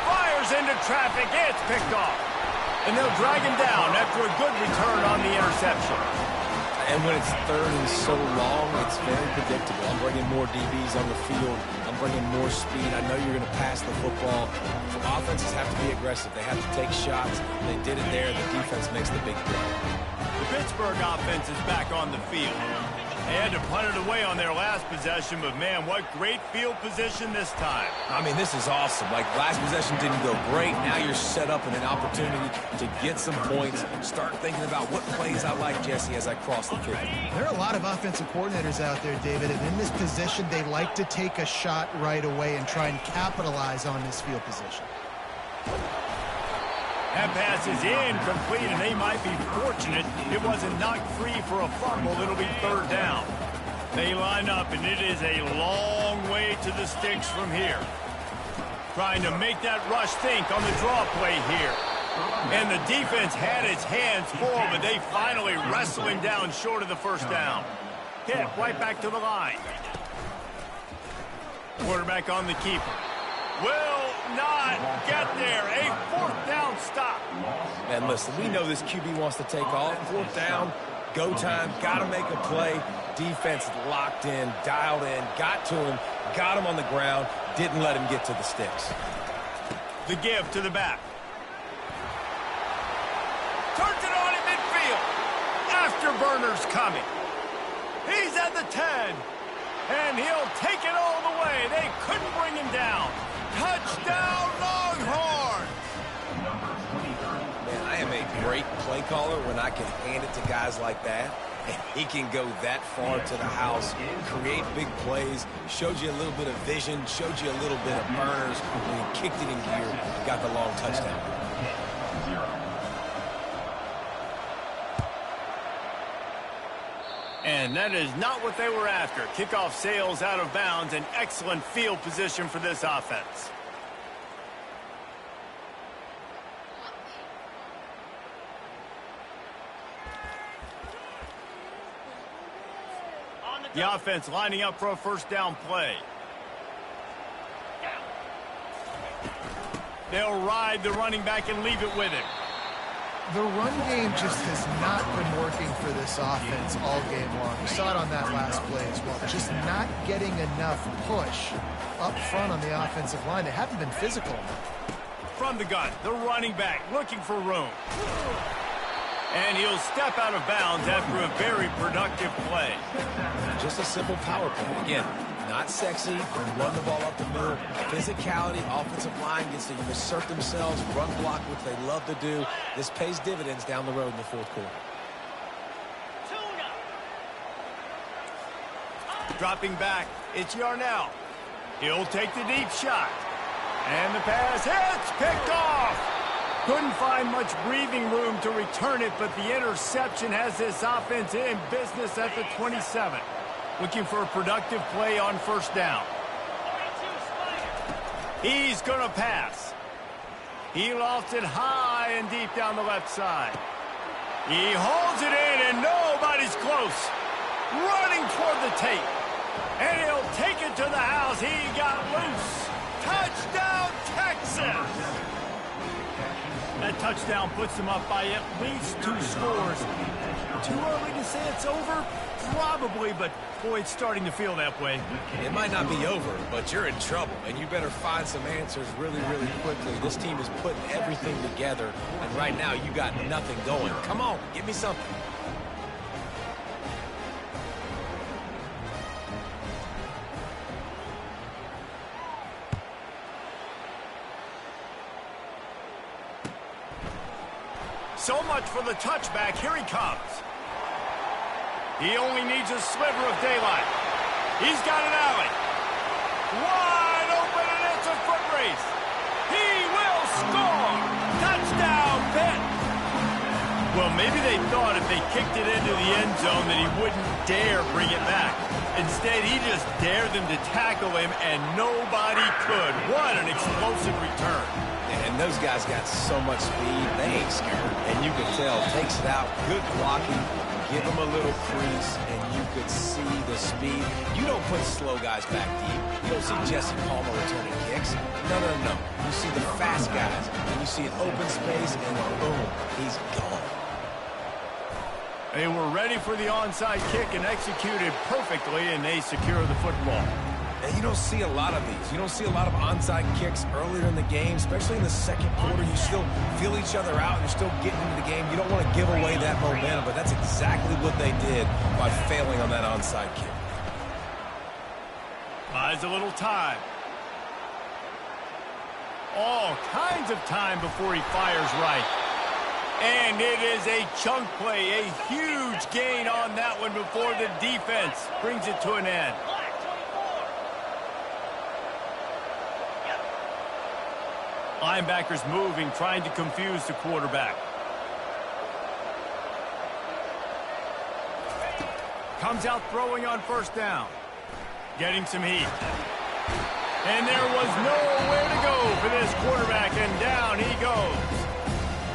Fires into traffic. It's picked off. And they'll drag him down after a good return on the interception. And when it's third and so long, it's very predictable. I'm bringing more DBs on the field. I'm bringing more speed. I know you're going to pass the football. Offenses have to be aggressive. They have to take shots. They did it there. The defense makes the big play. The Pittsburgh offense is back on the field. They had to punt it away on their last possession, but man, what great field position this time. I mean, this is awesome. Like, last possession didn't go great. Now you're set up in an opportunity to get some points. Start thinking about what plays I like, Jesse, as I cross the 50. There are a lot of offensive coordinators out there, David, and in this position, they like to take a shot right away and try and capitalize on this field position. That pass is incomplete, and they might be fortunate it wasn't knocked free for a fumble. It'll be third down. They line up, and it is a long way to the sticks from here. Trying to make that rush think on the draw play here. And the defense had its hands full, but they finally wrestle him down short of the first down. Hit right back to the line. Quarterback on the keeper. Will not get there. A fourth down stop. And listen, we know this QB wants to take off. Fourth down, go time, got to make a play. Defense locked in, dialed in, got to him, got him on the ground, didn't let him get to the sticks. The give to the back. Turns it on in midfield. Afterburner's coming. He's at the 10. And he'll take it all the way. They couldn't bring him down. Touchdown, Longhorn! Man, I am a great play caller when I can hand it to guys like that. And he can go that far to the house, create big plays, showed you a little bit of vision, showed you a little bit of burners. When he kicked it in gear, he got the long touchdown. And that is not what they were after. Kickoff sails out of bounds. An excellent field position for this offense. The offense lining up for a first down play. They'll ride the running back and leave it with him. The run game just has not been working for this offense all game long. We saw it on that last play as well. Just not getting enough push up front on the offensive line. They haven't been physical enough. From the gun, the running back looking for room. And he'll step out of bounds after a very productive play. Just a simple power play. Again, not sexy, run the ball up the middle. Physicality, offensive line gets to assert themselves, run block, which they love to do. This pays dividends down the road in the fourth quarter. Dropping back, it's Yarnell. He'll take the deep shot. And the pass hits, picked off. Couldn't find much breathing room to return it, but the interception has this offense in business at the 27. Looking for a productive play on first down. He's going to pass. He lofts it high and deep down the left side. He holds it in, and nobody's close. Running toward the tape. And he'll take it to the house. He got loose. Touchdown, Texas! That touchdown puts them up by at least 2 scores. Too early to say it's over? Probably, but boy, it's starting to feel that way. It might not be over, but you're in trouble, and you better find some answers really, really quickly. This team is putting everything together, and right now you got nothing going. Come on, give me something. So much for the touchback. Here he comes. He only needs a sliver of daylight. He's got an alley. Wide open, and it's a foot race. He will score. Touchdown, Pitt. Well, maybe they thought if they kicked it into the end zone that he wouldn't dare bring it back. Instead, he just dared them to tackle him, and nobody could. What an explosive return. And those guys got so much speed, they ain't scared. And you can tell, takes it out, good blocking, give them a little crease, and you could see the speed. You don't put slow guys back deep. You don't see Jesse Palmer returning kicks. No. You see the fast guys, and you see an open space, and boom, he's gone. They were ready for the onside kick and executed perfectly, and they secure the football. And you don't see a lot of these. You don't see a lot of onside kicks earlier in the game, especially in the second quarter. You still feel each other out. You're still getting into the game. You don't want to give away that momentum, but that's exactly what they did by failing on that onside kick. Buys a little time. All kinds of time before he fires right. And it is a chunk play, a huge gain on that one before the defense brings it to an end. Linebackers moving, trying to confuse the quarterback. Comes out throwing on first down. Getting some heat. And there was nowhere to go for this quarterback, and down he goes.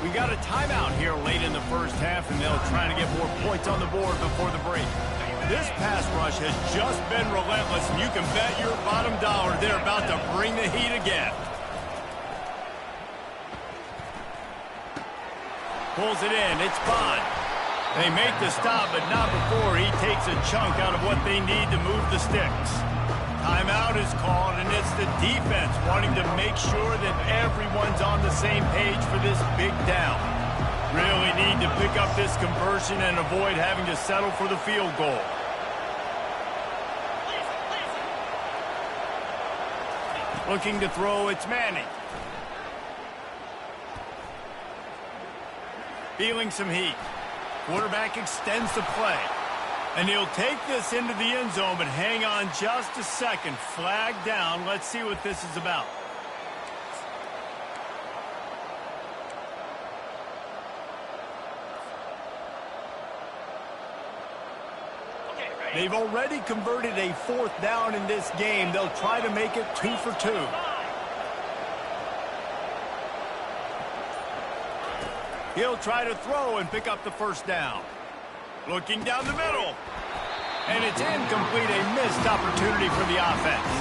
We got a timeout here late in the first half, and they'll try to get more points on the board before the break. This pass rush has just been relentless, and you can bet your bottom dollar they're about to bring the heat again. Pulls it in. It's Bond. They make the stop, but not before he takes a chunk out of what they need to move the sticks. Timeout is called, and it's the defense wanting to make sure that everyone's on the same page for this big down. Really need to pick up this conversion and avoid having to settle for the field goal. Looking to throw, it's Manning. Feeling some heat. Quarterback extends the play. And he'll take this into the end zone, but hang on just a second. Flag down. Let's see what this is about. They've already converted a fourth down in this game. They'll try to make it 2 for 2. He'll try to throw and pick up the first down. Looking down the middle. And it's incomplete, a missed opportunity for the offense.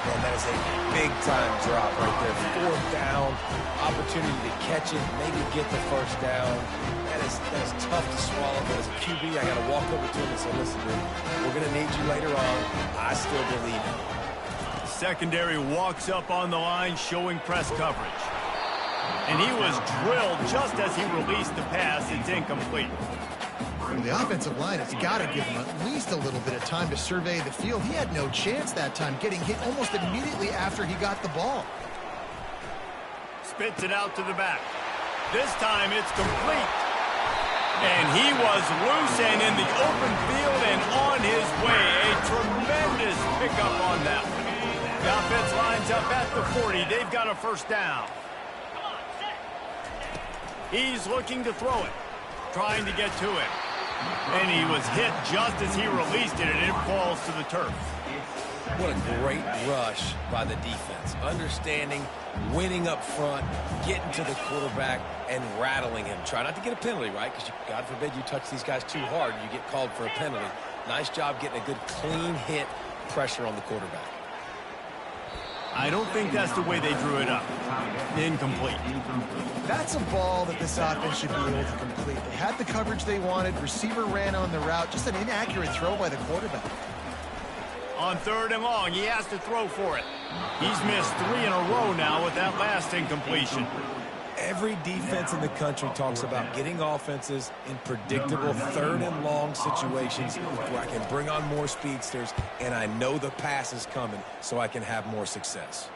Man, that is a big-time drop right there. Fourth down, opportunity to catch it, maybe get the first down. That is tough to swallow, but as a QB, I got to walk over to him and say, listen, dude, we're going to need you later on. I still believe it. Secondary walks up on the line, showing press coverage. And he was drilled just as he released the pass. It's incomplete. The offensive line has got to give him at least a little bit of time to survey the field. He had no chance that time, getting hit almost immediately after he got the ball. Spits it out to the back. This time it's complete. And he was loose and in the open field and on his way. A tremendous pickup on that one. The offense lines up at the 40. They've got a first down. He's looking to throw it. Trying to get to it. And he was hit just as he released it, and it falls to the turf. What a great rush by the defense. Understanding, winning up front, getting to the quarterback, and rattling him. Try not to get a penalty, right? Because God forbid you touch these guys too hard, you get called for a penalty. Nice job getting a good clean hit, pressure on the quarterback. I don't think that's the way they drew it up. Incomplete. That's a ball that this offense should be able to complete. They had the coverage they wanted. Receiver ran on the route. Just an inaccurate throw by the quarterback. On 3rd and long, he has to throw for it. He's missed 3 in a row now with that last incompletion. Every defense in the country talks about getting offenses in predictable 3rd and long situations where I can bring on more speedsters and I know the pass is coming so I can have more success.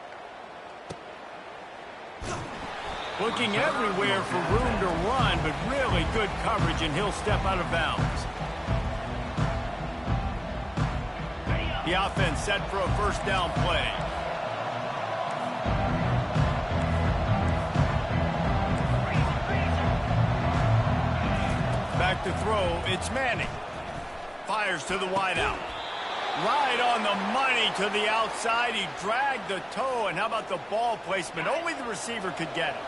Looking everywhere for room to run, but really good coverage, and he'll step out of bounds. The offense set for a first down play. Back to throw, it's Manning. Fires to the wideout. Right on the money to the outside. He dragged the toe, and how about the ball placement? Only the receiver could get it.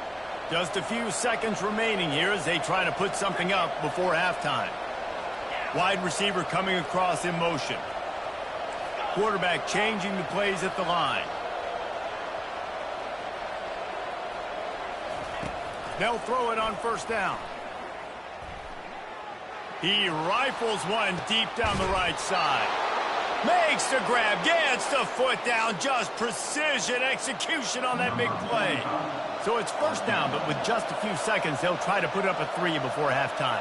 Just a few seconds remaining here as they try to put something up before halftime. Wide receiver coming across in motion. Quarterback changing the plays at the line. They'll throw it on first down. He rifles one deep down the right side. Makes the grab, gets the foot down, just precision execution on that big play. So it's first down, but with just a few seconds, they'll try to put up a 3 before halftime.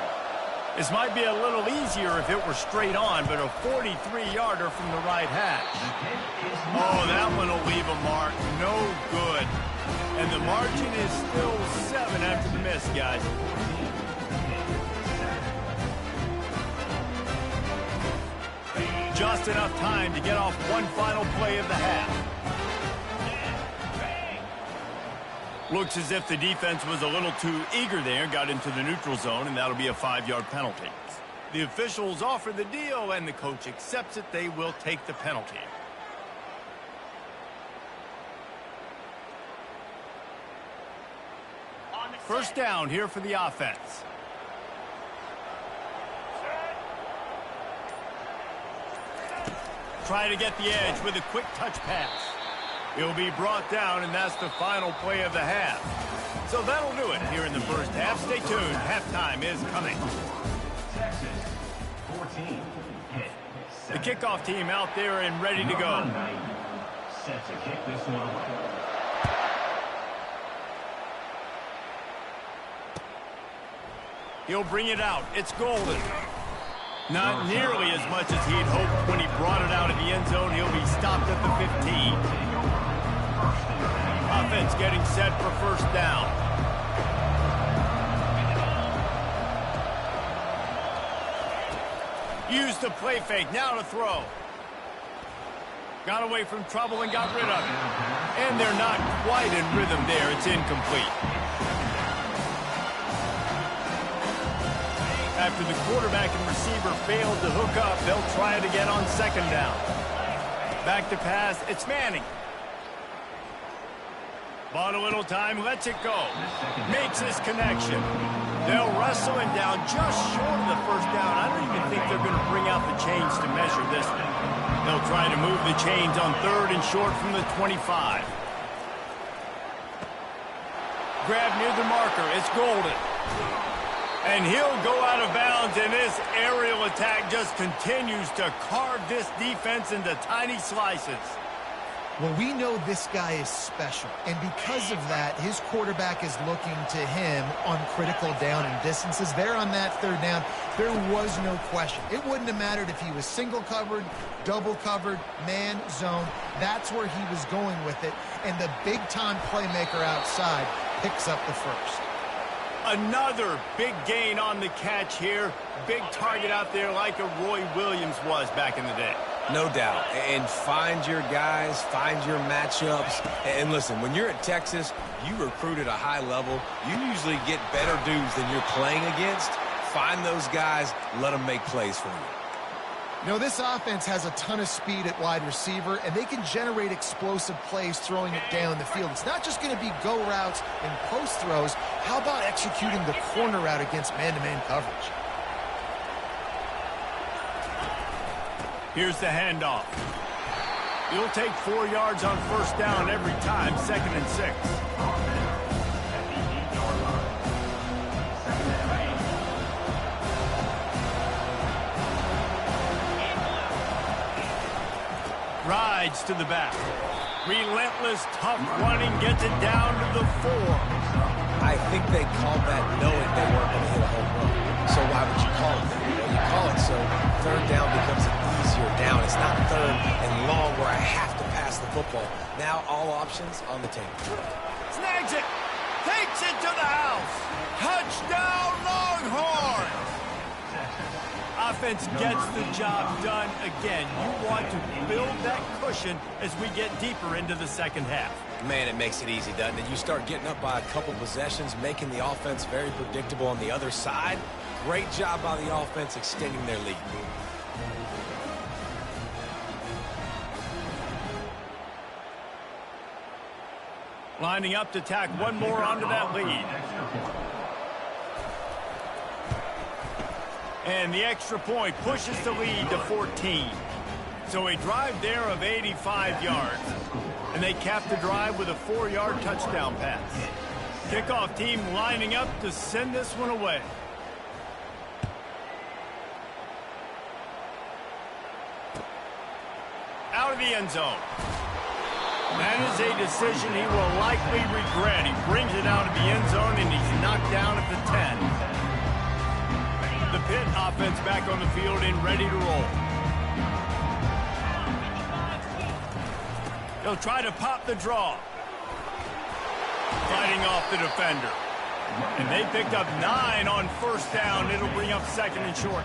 This might be a little easier if it were straight on, but a 43-yarder from the right hash. Oh, that one will leave a mark. No good. And the margin is still 7 after the miss, guys. Just enough time to get off one final play of the half. Looks as if the defense was a little too eager there, got into the neutral zone, and that'll be a 5-yard penalty. The officials offer the deal, and the coach accepts it. They will take the penalty. First down here for the offense. Try to get the edge with a quick touch pass. He'll be brought down, and that's the final play of the half. So that'll do it here in the first half. Stay tuned. Halftime is coming. Texas, 14. The kickoff team out there and ready to go. Set to kick this one away. He'll bring it out. It's Golden. Not nearly as much as he'd hoped when he brought it out of the end zone. He'll be stopped at the 15. Offense getting set for first down. Used the play fake. Now to throw. Got away from trouble and got rid of it. And they're not quite in rhythm there. It's incomplete. After the quarterback and receiver failed to hook up, they'll try it again on second down. Back to pass, it's Manning. Bought a little time, lets it go. Makes his connection. They'll wrestle him down just short of the first down. I don't even think they're going to bring out the chains to measure this one. They'll try to move the chains on third and short from the 25. Grab near the marker, it's Golden. And he'll go out of bounds, and this aerial attack just continues to carve this defense into tiny slices. Well, we know this guy is special, and because of that, his quarterback is looking to him on critical down and distances. There on that third down, there was no question. It wouldn't have mattered if he was single covered, double covered, man, zone. That's where he was going with it, and the big-time playmaker outside picks up the first. Another big gain on the catch here. Big target out there like a Roy Williams was back in the day. No doubt. And find your guys, find your matchups. And listen, when you're at Texas, you recruit at a high level. You usually get better dudes than you're playing against. Find those guys, let them make plays for you. You know, this offense has a ton of speed at wide receiver, and they can generate explosive plays throwing it down the field. It's not just going to be go routes and post throws. How about executing the corner route against man-to-man coverage? Here's the handoff. He'll take 4 yards on first down every time, 2nd and 6. Rides to the back. Relentless, tough running, gets it down to the 4. I think they called that knowing they weren't going to hit a home run. So why would you call it that? Well, you call it so third down becomes an easier down. It's not third and long where I have to pass the football. Now all options on the table. Snags it. Takes it to the house. Touchdown, Longhorns. Offense gets the job done again. You want to build that cushion as we get deeper into the second half. Man, it makes it easy, doesn't it? You start getting up by a couple possessions, making the offense very predictable on the other side. Great job by the offense extending their lead. Lining up to tack one more onto that lead. And the extra point pushes the lead to 14. So a drive there of 85 yards. And they cap the drive with a 4-yard touchdown pass. Kickoff team lining up to send this one away. out of the end zone. That is a decision he will likely regret. He brings it out of the end zone, and he's knocked down at the 10. The Pitt offense back on the field and ready to roll. They'll try to pop the draw. Fighting off the defender. And they picked up 9 on first down. It'll bring up second and short.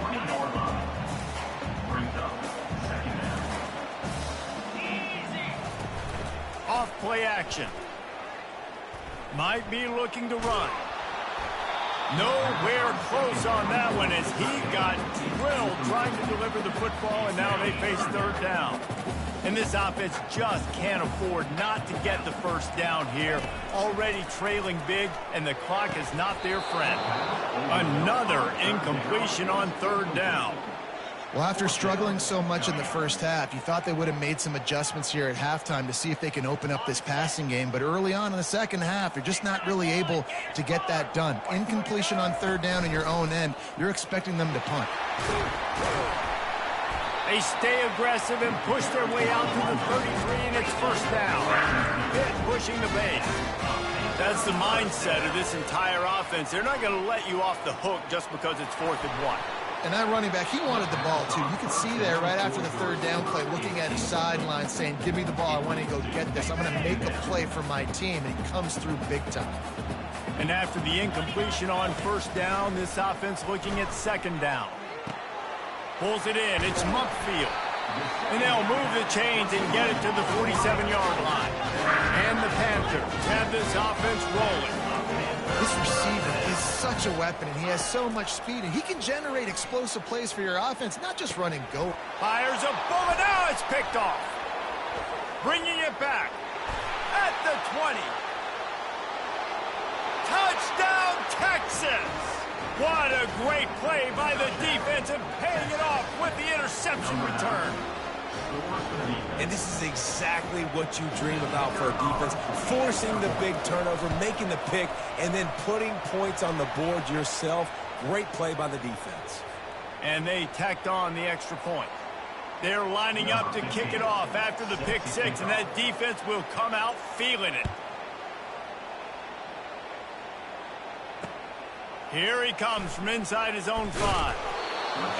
Off play action. Might be looking to run. Nowhere close on that one as he got drilled trying to deliver the football, and now they face third down. And this offense just can't afford not to get the first down here. Already trailing big, and the clock is not their friend. Another incompletion on third down. Well, after struggling so much in the first half, you thought they would have made some adjustments here at halftime to see if they can open up this passing game. But early on in the second half, they're just not really able to get that done. Incompletion on third down in your own end, you're expecting them to punt. They stay aggressive and push their way out to the 33, and it's first down. Pitt pushing the base. That's the mindset of this entire offense. They're not going to let you off the hook just because it's 4th and 1. And that running back, he wanted the ball, too. You can see there right after the third down play, looking at his sideline, saying, give me the ball. I want to go get this. I'm going to make a play for my team. And he comes through big time. And after the incompletion on first down, this offense looking at second down. Pulls it in. It's Muckfield. And they'll move the chains and get it to the 47-yard line. And the Panthers have this offense rolling. This receiver is such a weapon, and he has so much speed, and he can generate explosive plays for your offense, not just run and go. Fires a bullet. Now it's picked off. Bringing it back at the 20. Touchdown, Texas! What a great play by the defense and paying it off with the interception return. And this is exactly what you dream about for a defense. Forcing the big turnover, making the pick, and then putting points on the board yourself. Great play by the defense. And they tacked on the extra point. They're lining up to kick it off after the pick six, and that defense will come out feeling it. Here he comes from inside his own 5.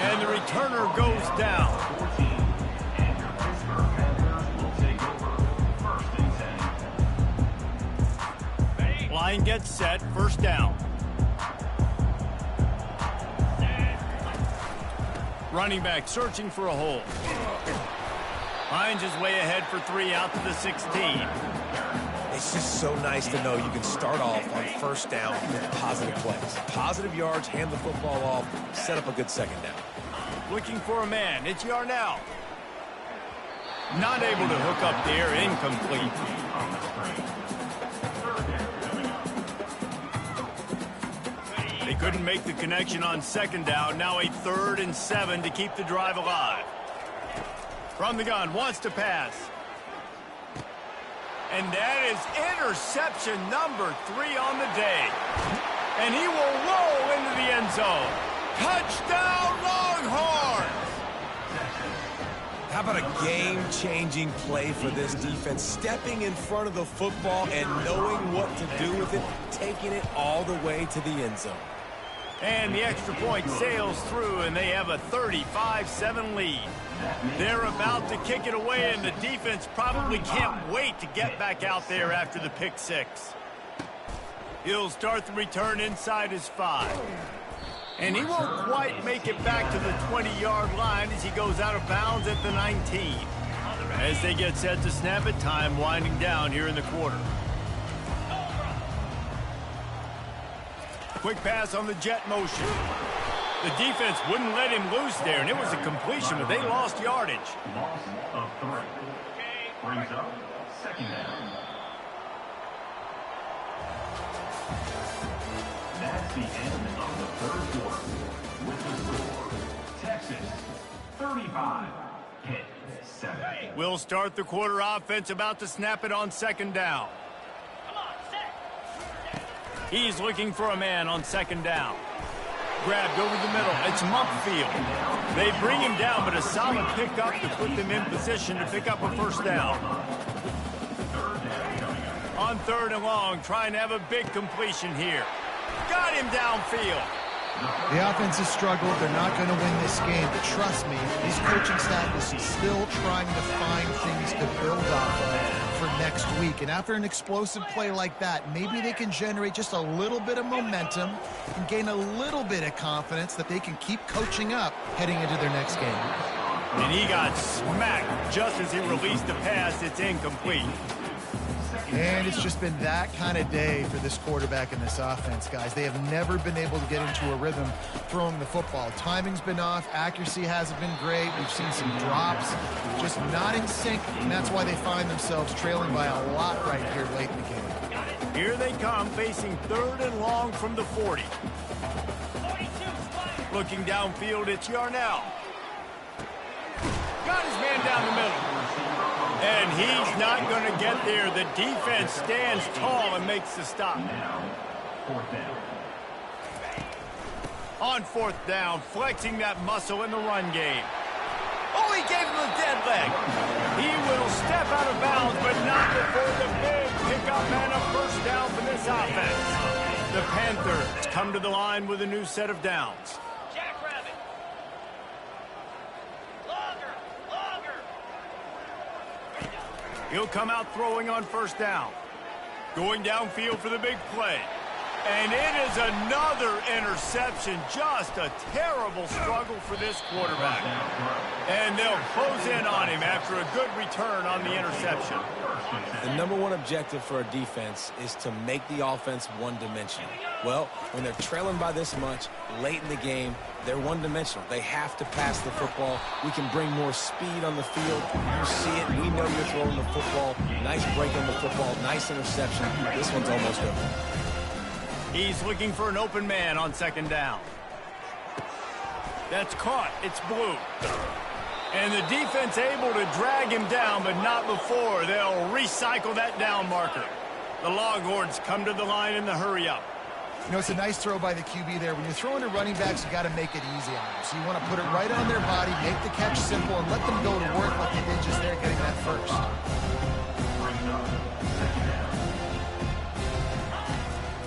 And the returner goes down. Line gets set, first down. Running back searching for a hole. Finds his way ahead for 3 out to the 16. It's just so nice to know you can start off on first down with positive plays. Positive yards, hand the football off, set up a good second down. Looking for a man. It's Yarnell. Not able to hook up there. Incomplete. They couldn't make the connection on second down. Now a 3rd and 7 to keep the drive alive. From the gun, wants to pass. And that is interception number 3 on the day. And he will roll into the end zone. Touchdown, Longhorns! How about a game-changing play for this defense? Stepping in front of the football and knowing what to do with it, taking it all the way to the end zone. And the extra point sails through, and they have a 35-7 lead. They're about to kick it away, and the defense probably can't wait to get back out there after the pick 6. He'll start the return inside his 5. And he won't quite make it back to the 20-yard line as he goes out of bounds at the 19. As they get set to snap it, time winding down here in the quarter. Quick pass on the jet motion. The defense wouldn't let him loose there, and it was a completion, but they lost yardage. Loss of 3. Brings up second down. That's the end of the third quarter. With the score, Texas 35, Pitt 7. We'll start the quarter. Offense about to snap it on second down. He's looking for a man on second down. Grabbed over the middle. It's Mumpfield. They bring him down, but a solid pickup to put them in position to pick up a first down. On 3rd and long, trying to have a big completion here. Got him downfield. The offense has struggled. They're not going to win this game, but trust me, these coaching staff is still trying to find things to build off of for next week. And after an explosive play like that, maybe they can generate just a little bit of momentum and gain a little bit of confidence that they can keep coaching up heading into their next game. And he got smacked just as he released the pass. It's incomplete. And it's just been that kind of day for this quarterback and this offense, guys. They have never been able to get into a rhythm throwing the football. Timing's been off. Accuracy hasn't been great. We've seen some drops, just not in sync, and that's why they find themselves trailing by a lot right here late in the game. Here they come, facing 3rd and long from the 40. Looking downfield, it's Yarnell. Got his man down the middle. And he's not going to get there. The defense stands tall and makes the stop. On 4th down, flexing that muscle in the run game. Oh, he gave him the dead leg. He will step out of bounds, but not before the big pickup and a first down for this offense. The Panthers come to the line with a new set of downs. He'll come out throwing on 1st down. Going downfield for the big play. And it is another interception. Just a terrible struggle for this quarterback. And they'll close in on him after a good return on the interception. The #1 objective for a defense is to make the offense one-dimensional. Well, when they're trailing by this much late in the game, they're one-dimensional. They have to pass the football. We can bring more speed on the field. You see it. We know you're throwing the football. Nice break on the football. Nice interception. This one's almost over. He's looking for an open man on 2nd down. That's caught. It's Blue. And the defense able to drag him down, but not before. They'll recycle that down marker. The Longhorns come to the line in the hurry-up. You know, it's a nice throw by the QB there. When you're throwing to running backs, you got to make it easy on them. So you want to put it right on their body, make the catch simple, and let them go to work like they did just there getting that first.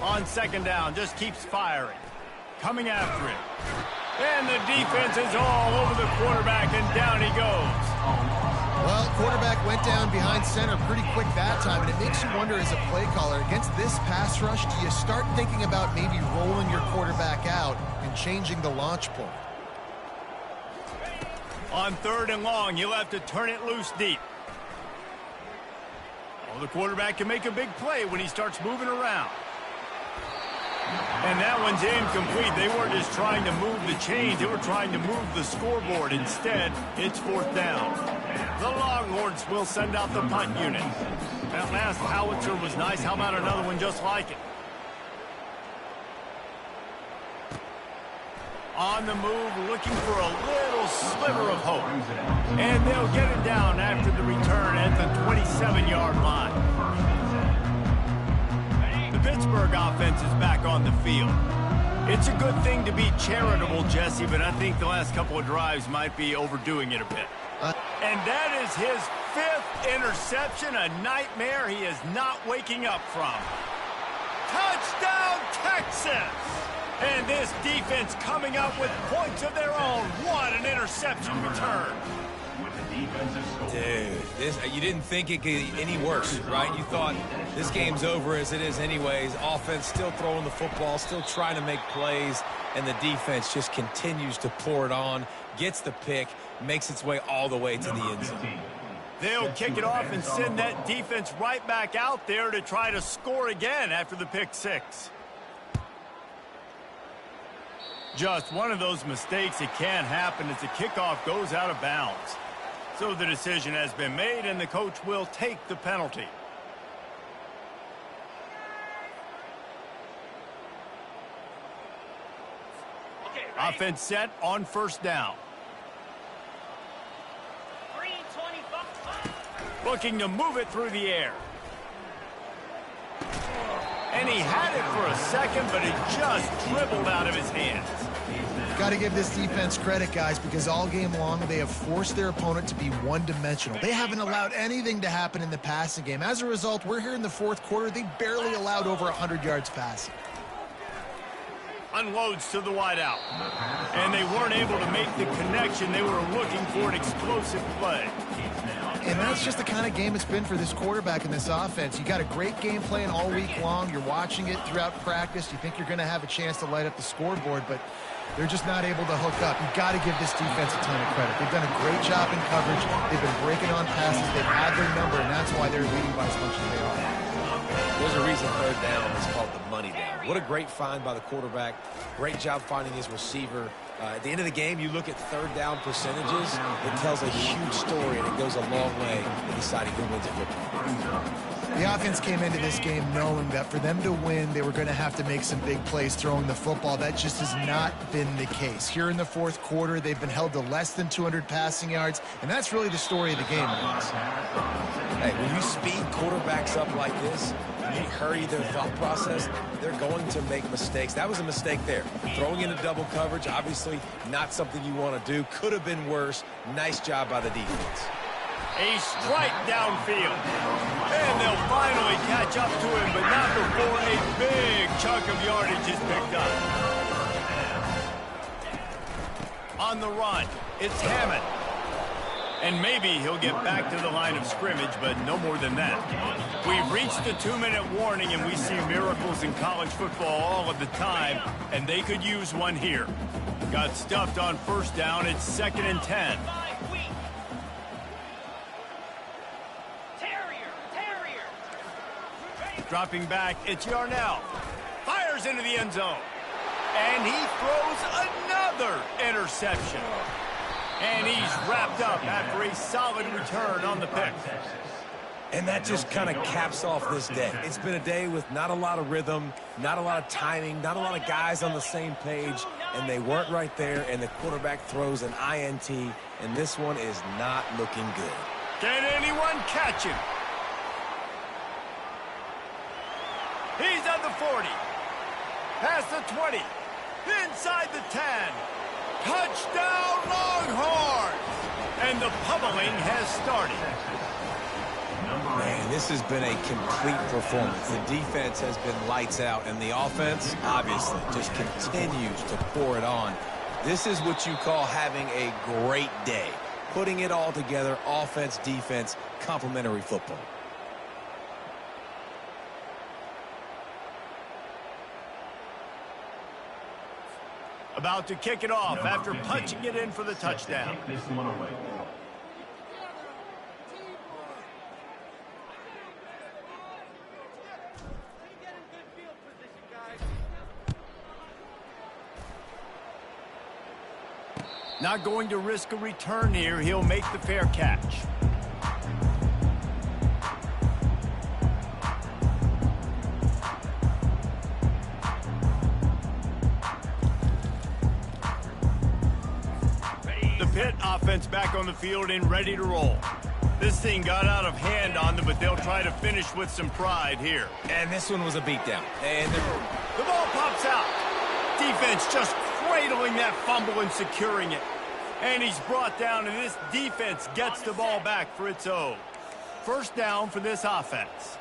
On 2nd down, just keeps firing. Coming after it. And the defense is all over the quarterback, and down he goes. Well, quarterback went down behind center pretty quick that time, and it makes you wonder as a play caller, against this pass rush, do you start thinking about maybe rolling your quarterback out and changing the launch point? On 3rd and long, you'll have to turn it loose deep. Well, the quarterback can make a big play when he starts moving around. And that one's incomplete. They weren't just trying to move the chains. They were trying to move the scoreboard. Instead, it's 4th down. The Longhorns will send out the punt unit. That last howitzer was nice. How about another one just like it? On the move, looking for a little sliver of hope. And they'll get it down after the return at the 27-yard line. The Pittsburgh offense is back on the field. It's a good thing to be charitable, Jesse, but I think the last couple of drives might be overdoing it a bit. And that is his 5th interception, a nightmare he is not waking up from. Touchdown, Texas! And this defense coming up with points of their own. What an interception return. Dude, you didn't think it could get any worse, right? You thought this game's over as it is anyways. Offense still throwing the football, still trying to make plays, and the defense just continues to pour it on, gets the pick, makes its way all the way to the end zone. They'll kick it off and send that defense right back out there to try to score again after the pick 6. Just one of those mistakes that can happen as the kickoff goes out of bounds. So the decision has been made, and the coach will take the penalty. Okay, offense set on 1st down. Looking to move it through the air. And he had it for a second, but it just dribbled out of his hands. Got to give this defense credit, guys, because all game long they have forced their opponent to be one-dimensional. They haven't allowed anything to happen in the passing game. As a result, we're here in the fourth quarter. They barely allowed over 100 yards passing. Unloads to the wideout. And they weren't able to make the connection. They were looking for an explosive play. And that's just the kind of game it's been for this quarterback in this offense. You got a great game plan all week long. You're watching it throughout practice. You think you're going to have a chance to light up the scoreboard, but they're just not able to hook up. You've got to give this defense a ton of credit. They've done a great job in coverage. They've been breaking on passes. They've had their number, and that's why they're leading by as much as they are. There's a reason third down is called the money down. What a great find by the quarterback. Great job finding his receiver. At the end of the game, you look at third down percentages. It tells a huge story, and it goes a long way in deciding who wins a football. The offense came into this game knowing that for them to win, they were going to have to make some big plays throwing the football. That just has not been the case. Here in the fourth quarter, they've been held to less than 200 passing yards, and that's really the story of the game. Hey, when you speed quarterbacks up like this, you hurry their thought process, they're going to make mistakes. That was a mistake there. Throwing into double coverage, obviously not something you want to do. Could have been worse. Nice job by the defense. A strike downfield. And they'll finally catch up to him, but not before a big chunk of yardage is picked up. On the run, it's Hammond. And maybe he'll get back to the line of scrimmage, but no more than that. We've reached the 2-minute warning, and we see miracles in college football all of the time, and they could use one here. Got stuffed on first down. It's 2nd and 10. Dropping back, it's Yarnell. Fires into the end zone. And he throws another interception. And he's wrapped up after a solid return on the pick. And that just kind of caps off this day. It's been a day with not a lot of rhythm, not a lot of timing, not a lot of guys on the same page, and they weren't right there, and the quarterback throws an INT, and this one is not looking good. Can anyone catch him? He's at the 40. Past the 20. Inside the 10. Touchdown, Longhorns! And the pummeling has started. Man, this has been a complete performance. The defense has been lights out, and the offense, obviously, just continues to pour it on. This is what you call having a great day. Putting it all together, offense, defense, complementary football. About to kick it off after punching it in for the touchdown. This one away. Not going to risk a return here. He'll make the fair catch. The Pitt offense back on the field and ready to roll. This thing got out of hand on them, but they'll try to finish with some pride here. And this one was a beatdown. And the ball pops out. Defense just cradling that fumble and securing it. And he's brought down, and this defense gets the ball back for its own. First down for this offense.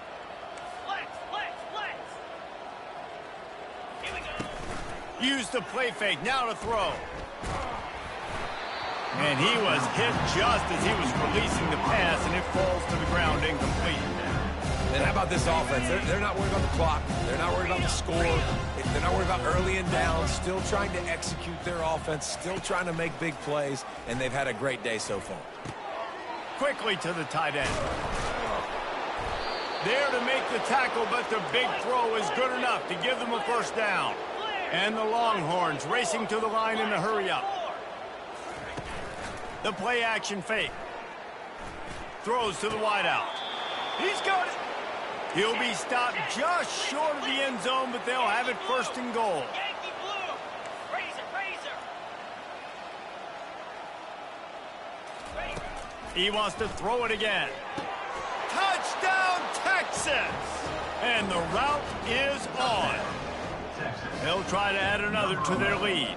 Here we go. Use the play fake, now to throw. And he was hit just as he was releasing the pass, and it falls to the ground incomplete. And how about this offense? They're not worried about the clock. They're not worried about the score. They're not worried about early and down. Still trying to execute their offense. Still trying to make big plays. And they've had a great day so far. Quickly to the tight end. There to make the tackle, but the big throw is good enough to give them a first down. And the Longhorns racing to the line in the hurry-up. The play action fake. Throws to the wideout. He's got it. He'll be stopped just short of the end zone, but they'll have it first and goal. Yankee blue. Razor. He wants to throw it again. Touchdown, Texas! And the route is on. They'll try to add another to their lead.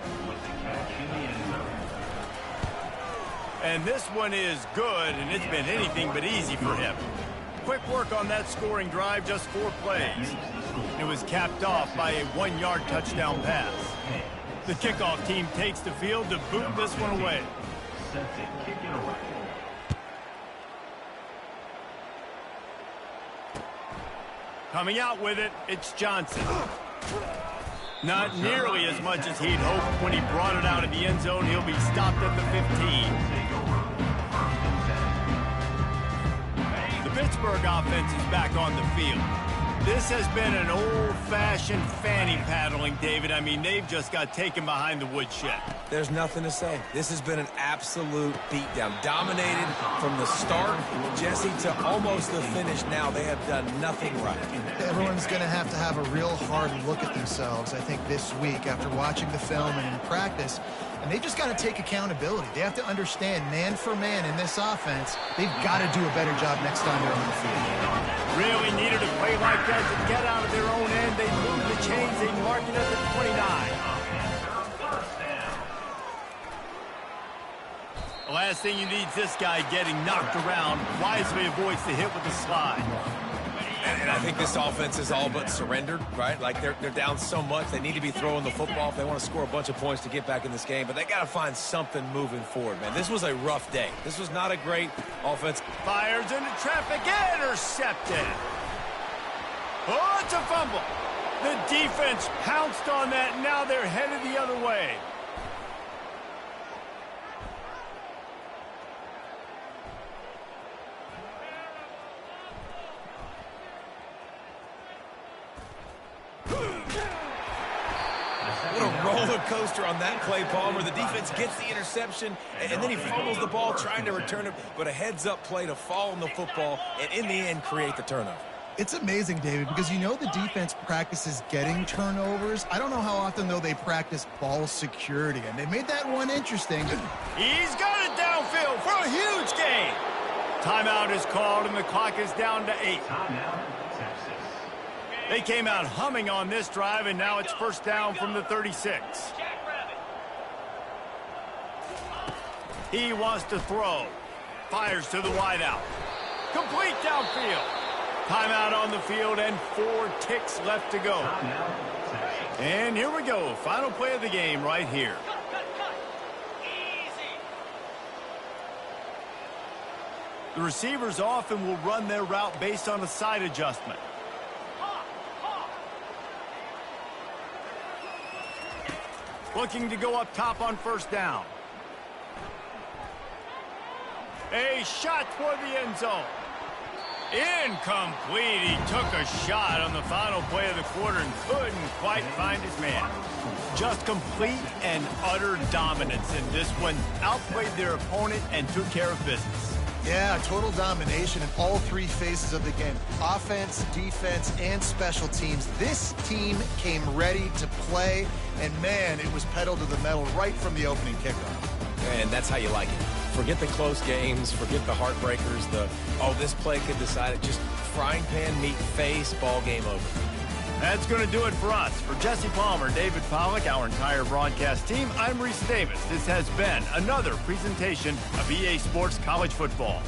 And this one is good, and it's been anything but easy for him. Quick work on that scoring drive, just 4 plays. It was capped off by a 1-yard touchdown pass. The kickoff team takes the field to boot this one away. Set to kick it away. Coming out with it, it's Johnson. Not nearly as much as he'd hoped when he brought it out of the end zone. He'll be stopped at the 15. The Pittsburgh offense is back on the field. This has been an old-fashioned fanny paddling, David. I mean, they've just got taken behind the woodshed. There's nothing to say. This has been an absolute beatdown. Dominated from the start, Jesse, to almost the finish now. They have done nothing right. Everyone's going to have a real hard look at themselves, I think, this week after watching the film and in practice. And they just got to take accountability. They have to understand, man for man in this offense, they've got to do a better job next time they're on the field. Really needed a play like that to get out of their own end. They moved the chains. They mark it up at 29. The last thing you need is this guy getting knocked around. Wisely avoids the hit with the slide. And I think this offense is all but surrendered, right? Like they're down so much. They need to be throwing the football if they want to score a bunch of points to get back in this game. But they got to find something moving forward, man. This was a rough day. This was not a great offense. Fires into traffic. Intercepted. Oh, it's a fumble. The defense pounced on that. Now they're headed the other way. What a roller coaster on that play, Palmer. The defense gets the interception, and then he fumbles the ball trying to return it, but a heads-up play to fall on the football and, in the end, create the turnover. It's amazing, David, because you know the defense practices getting turnovers. I don't know how often, though, they practice ball security, and they made that one interesting. He's got it downfield for a huge gain. Timeout is called, and the clock is down to 8. Timeout, Texas. They came out humming on this drive, and now it's first down from the 36. He wants to throw. Fires to the wideout. Complete downfield. Timeout on the field and 4 ticks left to go. And here we go. Final play of the game right here. Easy. The receivers often will run their route based on a side adjustment. Looking to go up top on first down. A shot toward the end zone. Incomplete. He took a shot on the final play of the quarter and couldn't quite find his man. Just complete and utter dominance in this one. Outplayed their opponent and took care of business. Yeah, total domination in all 3 phases of the game. Offense, defense, and special teams. This team came ready to play, and, man, it was pedal to the metal right from the opening kickoff. And that's how you like it. Forget the close games. Forget the heartbreakers. This play could decide it. Just frying pan meet face, ball game over. That's going to do it for us. For Jesse Palmer, David Pollack, our entire broadcast team, I'm Reese Davis. This has been another presentation of EA Sports College Football.